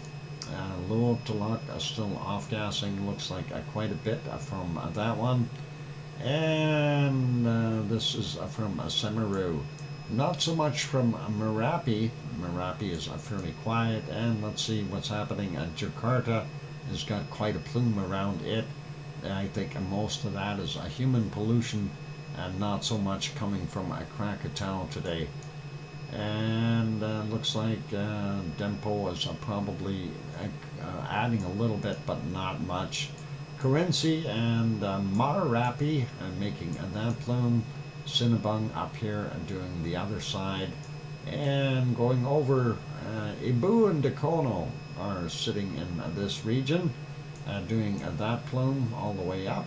Luotaluk still off gassing, looks like quite a bit from that one. And this is from Semeru. Not so much from Merapi. Merapi is fairly quiet. And let's see what's happening. Jakarta has got quite a plume around it. I think most of that is human pollution, and not so much coming from Krakatau today. And looks like Dempo is probably adding a little bit, but not much. Currency and Marapi making that plume. Sinabung up here and doing the other side. And going over, Ibu and Dakono are sitting in this region, doing that plume all the way up.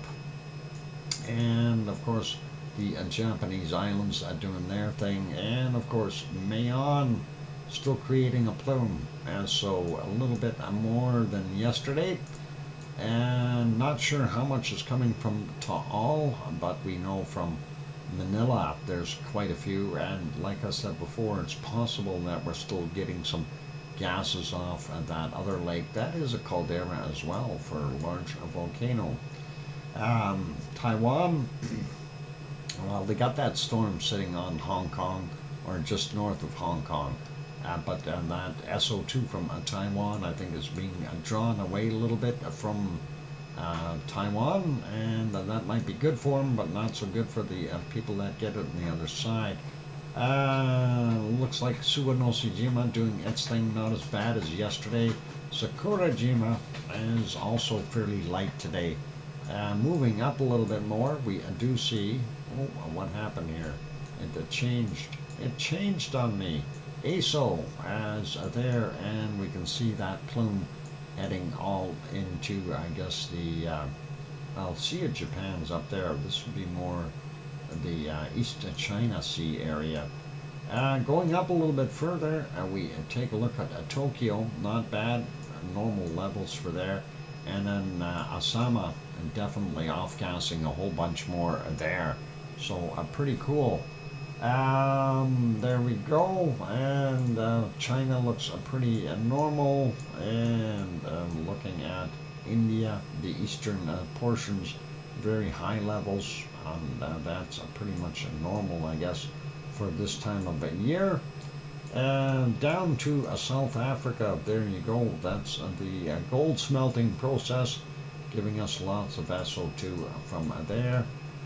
And of course the Japanese islands are doing their thing, and of course Mayon still creating a plume, and so a little bit more than yesterday, and not sure how much is coming from Taal, but we know from Manila there's quite a few, and like I said before, it's possible that we're still getting some gases off that other lake. That is a caldera as well for a large volcano. Taiwan, well, they got that storm sitting on Hong Kong, or just north of Hong Kong, but that SO2 from Taiwan, I think, is being drawn away a little bit from Taiwan, and that might be good for them, but not so good for the people that get it on the other side. Looks like Suwanoshijima doing its thing, not as bad as yesterday. Sakurajima is also fairly light today. Moving up a little bit more, we do see, oh, what happened here? It changed. It changed on me. ASO as there, and we can see that plume heading all into, I guess, the Sea of Japan's up there. This would be more the East China Sea area. Going up a little bit further, we take a look at Tokyo. Not bad, normal levels for there. And then Asama, definitely off-gassing a whole bunch more there. So pretty cool. There we go. And China looks pretty normal. And looking at India, the eastern portions, very high levels. That's pretty much normal, I guess, for this time of the year. Down to South Africa, there you go. That's the gold smelting process, giving us lots of SO2 from there.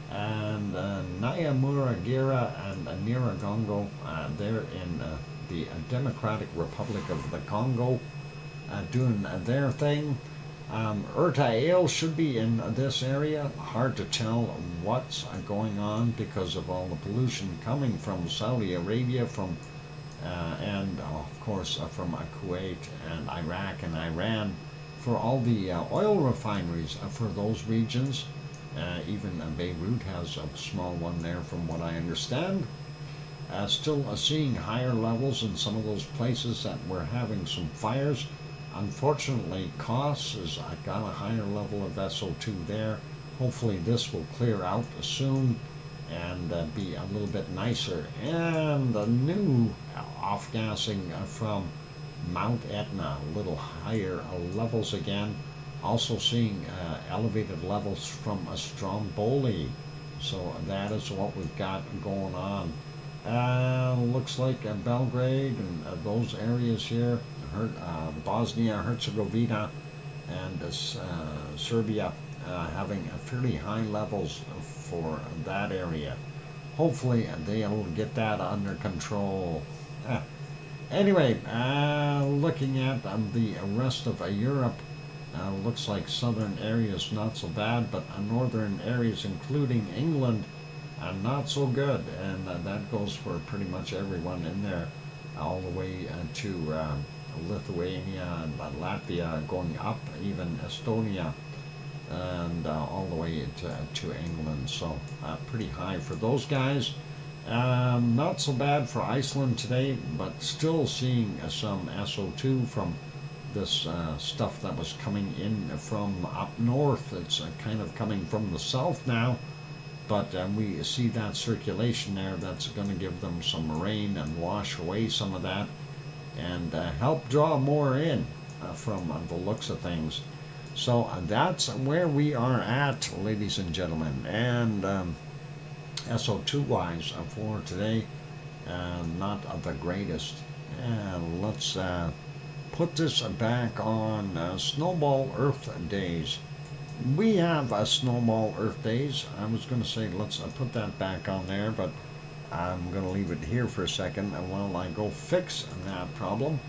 And Nyamuragira and Nyiragongo, they're in the Democratic Republic of the Congo, doing their thing. Urta Ale should be in this area. Hard to tell what's going on because of all the pollution coming from Saudi Arabia, from and of course from Kuwait and Iraq and Iran, for all the oil refineries for those regions. Even Beirut has a small one there from what I understand. Still seeing higher levels in some of those places that were having some fires. unfortunately, costs is I got a higher level of SO2 there. Hopefully this will clear out soon and be a little bit nicer. And the new off-gassing from Mount Etna, a little higher levels again. Also seeing elevated levels from Stromboli. So that is what we've got going on. Looks like Belgrade and those areas here, Bosnia, Herzegovina, and Serbia having fairly high levels for that area. Hopefully they'll get that under control. Anyway, looking at the rest of Europe, looks like southern areas not so bad, but northern areas including England not so good, and that goes for pretty much everyone in there, all the way to Lithuania and Latvia, going up, even Estonia, and all the way to England. So pretty high for those guys. Not so bad for Iceland today, but still seeing some SO2 from this stuff that was coming in from up north. It's kind of coming from the south now, but we see that circulation there. That's going to give them some rain and wash away some of that and help draw more in from the looks of things. So that's where we are at, ladies and gentlemen. And SO2 wise for today, not the greatest. And let's put this back on Snowball Earth Days. We have Snowball Earth Days. I was going to say let's put that back on there, but I'm going to leave it here for a second while I go fix that problem.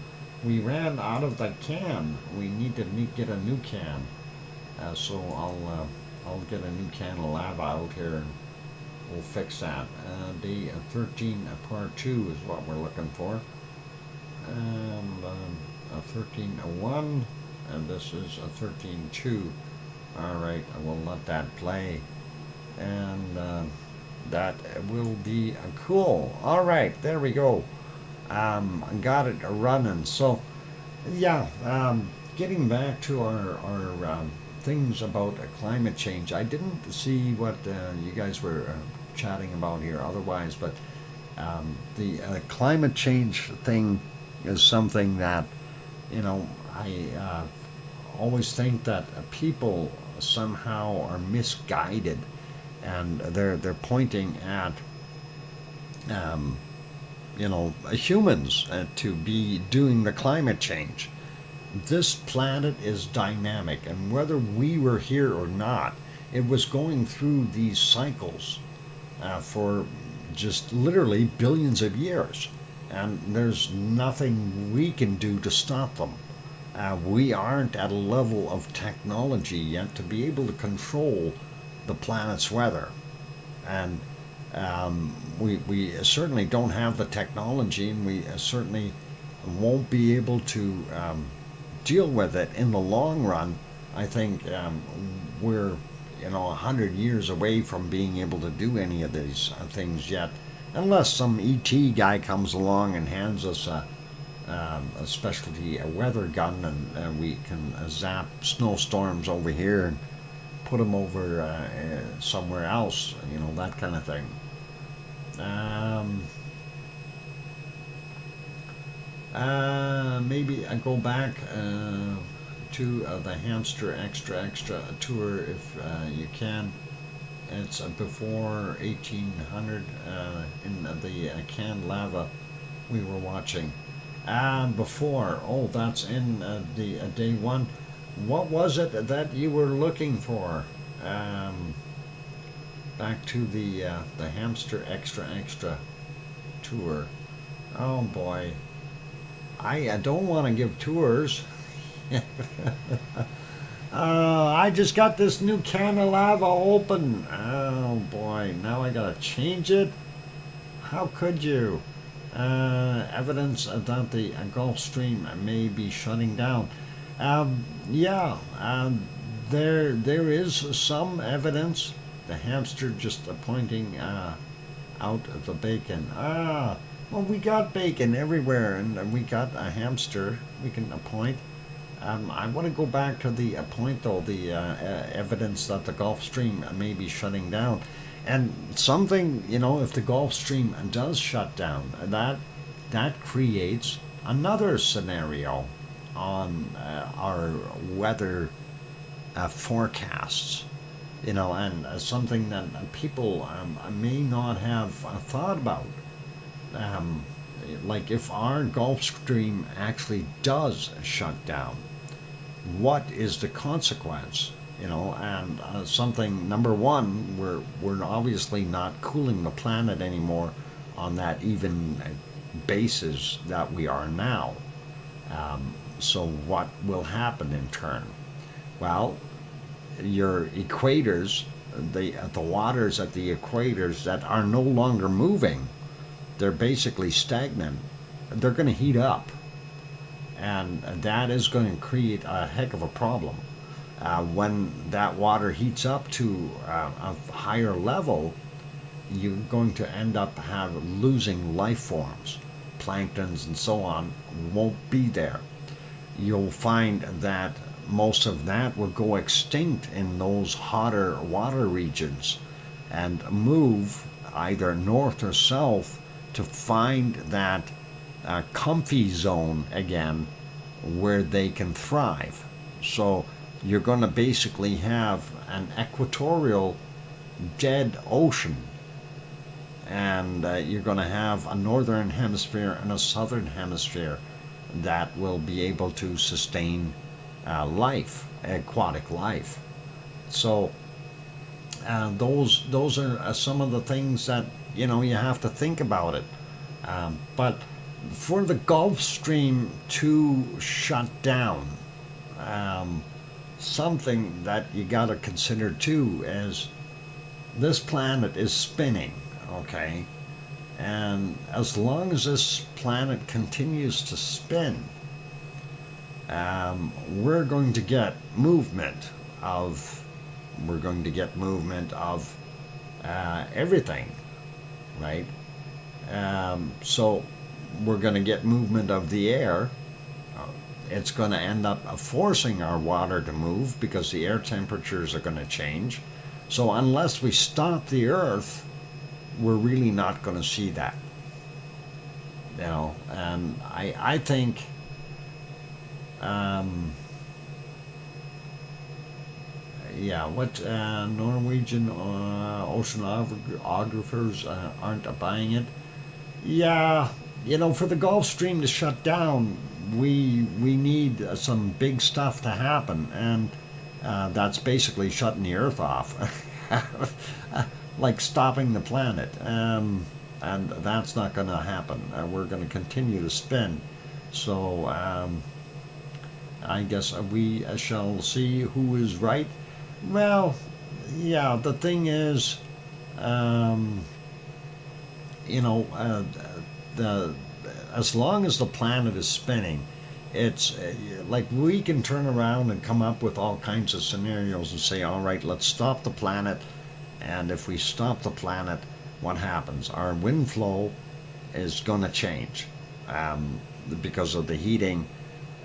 We ran out of the can. We need to get a new can. So I'll get a new can of lava out here and we'll fix that. Day 13 part 2 is what we're looking for. And 13.1, and this is a 13.2. Alright, I will let that play. And that will be cool. Alright, there we go. Got it running. So, yeah, getting back to our things about climate change. I didn't see what you guys were chatting about here otherwise, but the climate change thing is something that, you know, I always think that people somehow are misguided, and they're pointing at you know, humans to be doing the climate change. This planet is dynamic, and whether we were here or not, it was going through these cycles for just literally billions of years, and there's nothing we can do to stop them. We aren't at a level of technology yet to be able to control the planet's weather, and we certainly don't have the technology, and we certainly won't be able to deal with it in the long run. I think we're 100 years away from being able to do any of these things yet, unless some ET guy comes along and hands us a specialty weather gun, and we can zap snowstorms over here and put them over somewhere else, that kind of thing. Maybe I go back to the Hamster Extra tour if you can. It's before 1800 in the canned lava we were watching. Before, that's in the day one. What was it that you were looking for? Back to the Hamster Extra tour. Oh boy, I don't want to give tours. I just got this new can of lava open. Oh boy, now I gotta change it. How could you? Evidence that the Gulf Stream may be shutting down. There is some evidence. The hamster just pointing out the bacon. Well, we got bacon everywhere, and we got a hamster we can point. I want to go back to the point, though, the evidence that the Gulf Stream may be shutting down. And something, if the Gulf Stream does shut down, that creates another scenario on our weather forecasts, and something that people may not have thought about. Like if our Gulf Stream actually does shut down, what is the consequence? And something, number one, we're obviously not cooling the planet anymore on that even basis that we are now. So what will happen in turn? Well, your equators, the waters at the equators that are no longer moving, they're basically stagnant. They're going to heat up, and that is going to create a heck of a problem. When that water heats up to a higher level, you're going to end up losing life forms. Planktons and so on won't be there. You'll find that most of that will go extinct in those hotter water regions and move either north or south to find that comfy zone again where they can thrive. So you're going to basically have an equatorial dead ocean, and you're going to have a northern hemisphere and a southern hemisphere that will be able to sustain life, aquatic life. So those are some of the things that you have to think about it. But for the Gulf Stream to shut down, something that you got to consider too is this planet is spinning, okay? And as long as this planet continues to spin, we're going to get movement of everything, right? So we're going to get movement of the air. It's going to end up forcing our water to move because the air temperatures are going to change. So unless we stop the Earth, we're really not going to see that. And I think Norwegian oceanographers aren't buying it. Yeah, for the Gulf Stream to shut down, we need some big stuff to happen, and that's basically shutting the Earth off, like stopping the planet, and that's not going to happen. We're going to continue to spin. So I guess we shall see who is right. Well, yeah, the thing is, as long as the planet is spinning, it's like we can turn around and come up with all kinds of scenarios and say, all right, let's stop the planet. And if we stop the planet, what happens? Our wind flow is going to change because of the heating.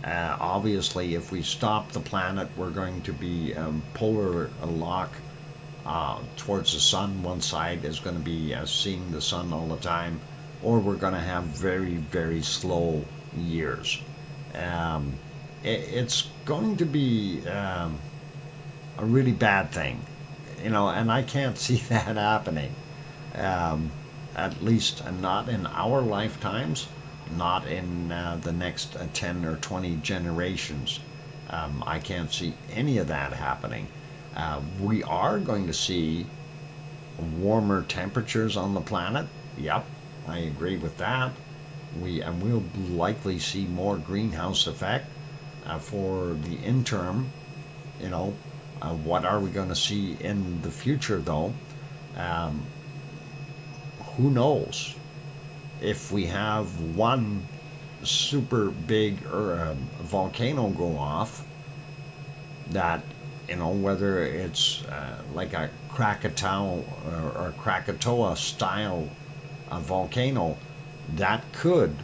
Obviously, if we stop the planet, we're going to be polar lock towards the sun. One side is going to be seeing the sun all the time, or we're going to have very, very slow years. It's going to be a really bad thing, and I can't see that happening, at least not in our lifetimes, not in the next 10 or 20 generations. I can't see any of that happening. We are going to see warmer temperatures on the planet. Yep, I agree with that. We'll likely see more greenhouse effect for the interim. What are we going to see in the future, though? Who knows? If we have one super big volcano go off, that whether it's like a Krakatoa style volcano, that could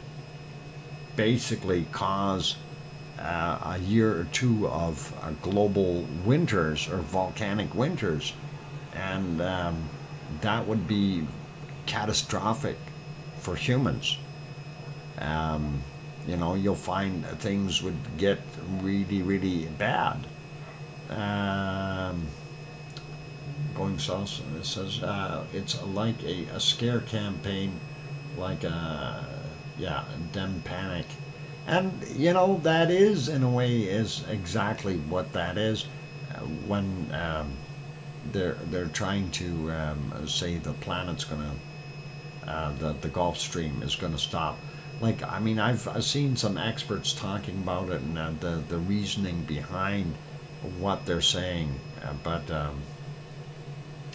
basically cause a year or two of global winters or volcanic winters, and that would be catastrophic for humans. You'll find things would get really, really bad. Going south, it says it's like a scare campaign, like dem panic. And that is, in a way, is exactly what that is. When they're trying to say the planet's gonna, the Gulf Stream is gonna stop. Like, I mean, I've seen some experts talking about it and the reasoning behind what they're saying, but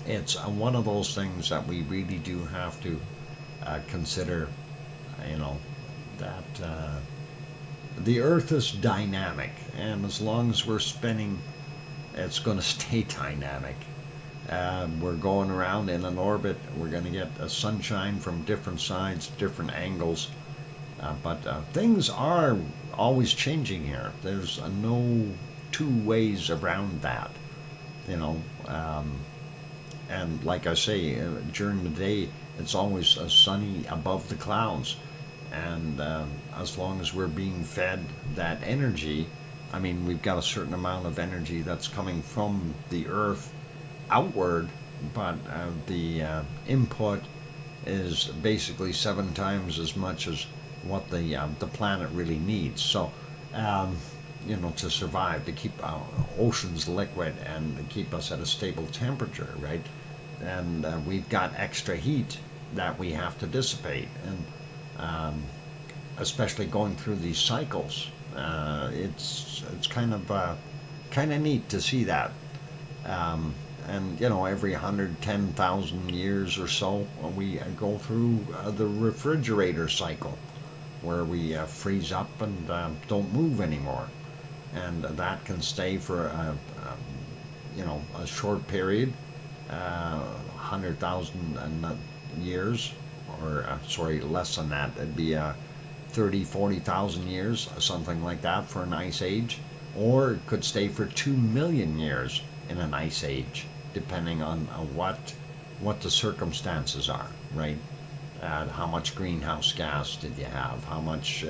it's one of those things that we really do have to consider. That the Earth is dynamic, and as long as we're spinning, it's going to stay dynamic. We're going around in an orbit. We're going to get sunshine from different sides, different angles. But things are always changing here. There's no two ways around that, and like I say, during the day, it's always sunny above the clouds. And as long as we're being fed that energy, I mean, we've got a certain amount of energy that's coming from the Earth outward, but the input is basically 7 times as much as what the planet really needs. So, to survive, to keep our oceans liquid and to keep us at a stable temperature, right? And we've got extra heat that we have to dissipate, and especially going through these cycles, it's kind of neat to see that. And every 110,000 years or so, we go through the refrigerator cycle, where we freeze up and don't move anymore, and that can stay for a short period, 100,000 years, or less than that. It'd be 30, 40,000 years, something like that, for an ice age, or it could stay for 2 million years in an ice age, depending on what the circumstances are, right? How much greenhouse gas did you have? How much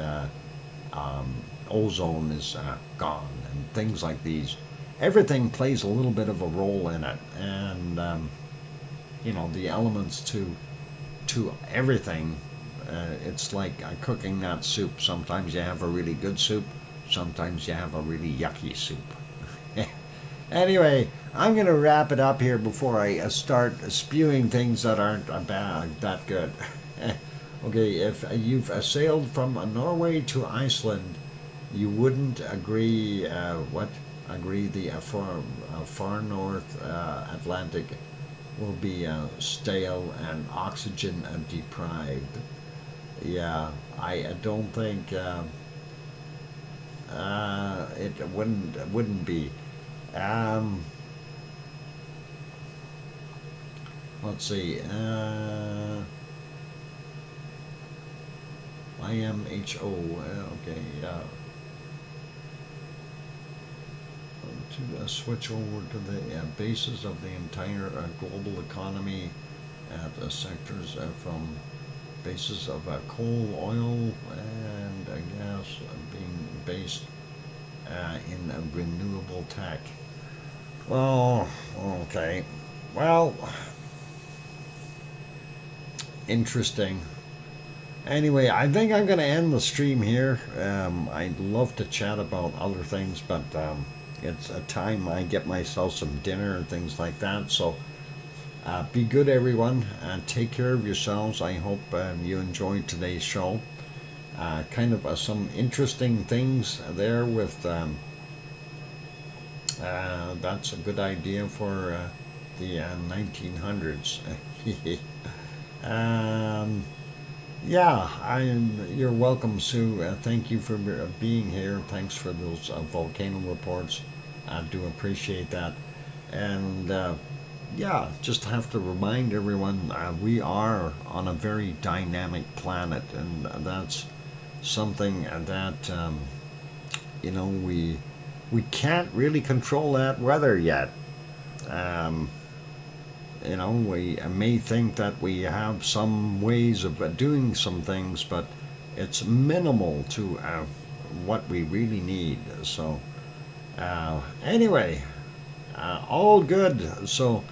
ozone is gone, and things like these. Everything plays a little bit of a role in it, and the elements to everything. It's like cooking that soup. Sometimes you have a really good soup. Sometimes you have a really yucky soup. Anyway, I'm going to wrap it up here before I start spewing things that aren't that good. Okay, if you've sailed from Norway to Iceland, you wouldn't agree the far north Atlantic will be stale and oxygen deprived. Yeah, I don't think it wouldn't be. Let's see. IMHO. Okay. To switch over to the basis of the entire global economy at sectors from basis of coal, oil, and gas being based in renewable tech. Oh, okay. Well, interesting. Anyway, I think I'm going to end the stream here. I'd love to chat about other things, but it's a time I get myself some dinner and things like that. So be good, everyone, and take care of yourselves. I hope you enjoyed today's show. Kind of some interesting things there with that's a good idea for the 1900s. You're welcome, Sue. Thank you for being here. Thanks for those volcano reports. I do appreciate that. And just have to remind everyone we are on a very dynamic planet, and that's something that we can't really control that weather yet. We may think that we have some ways of doing some things, but it's minimal to what we really need. So, anyway, all good. So,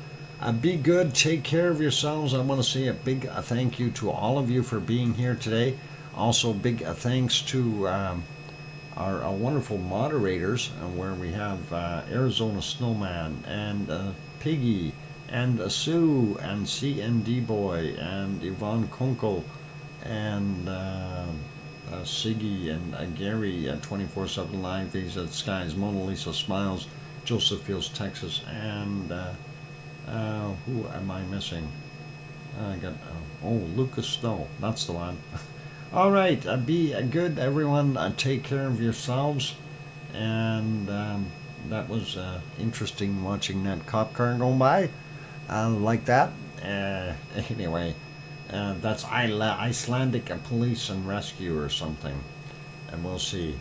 be good. Take care of yourselves. I want to say a big thank you to all of you for being here today. Also, big thanks to our wonderful moderators, where we have Arizona Snowman and Piggy and Sue and CND Boy and Yvonne Kunkel and Siggy and Gary at 24/7 Live, VZ Skies, Mona Lisa Smiles, Joseph Fields, Texas, and who am I missing? I got Lucas Snow. That's the one. All right, be good, everyone. Take care of yourselves, and that was interesting watching that cop car go by like that. Anyway, that's Icelandic Police and Rescue or something, and we'll see.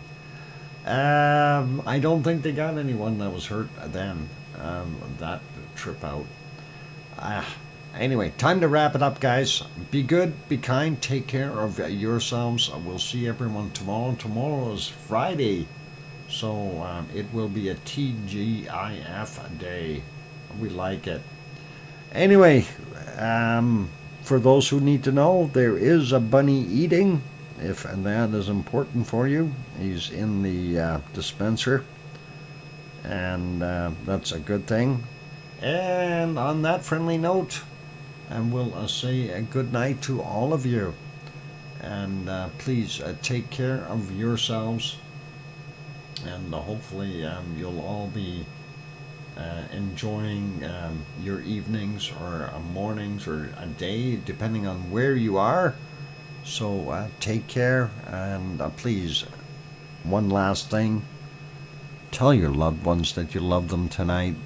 I don't think they got anyone that was hurt then. That trip out. Anyway, time to wrap it up, guys. Be good, be kind, take care of yourselves. We'll see everyone tomorrow. Tomorrow is Friday, so it will be a TGIF day. We like it. Anyway, for those who need to know, there is a bunny eating, if that is important for you. He's in the dispenser, and that's a good thing. And on that friendly note, and we'll say a good night to all of you. And please take care of yourselves. And hopefully you'll all be enjoying your evenings or mornings or a day, depending on where you are. So take care. And please, one last thing. Tell your loved ones that you love them tonight,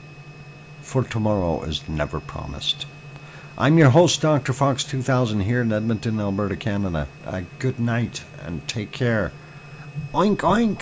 for tomorrow is never promised. I'm your host, DrFox2000, here in Edmonton, Alberta, Canada. Good night and take care. Oink, oink.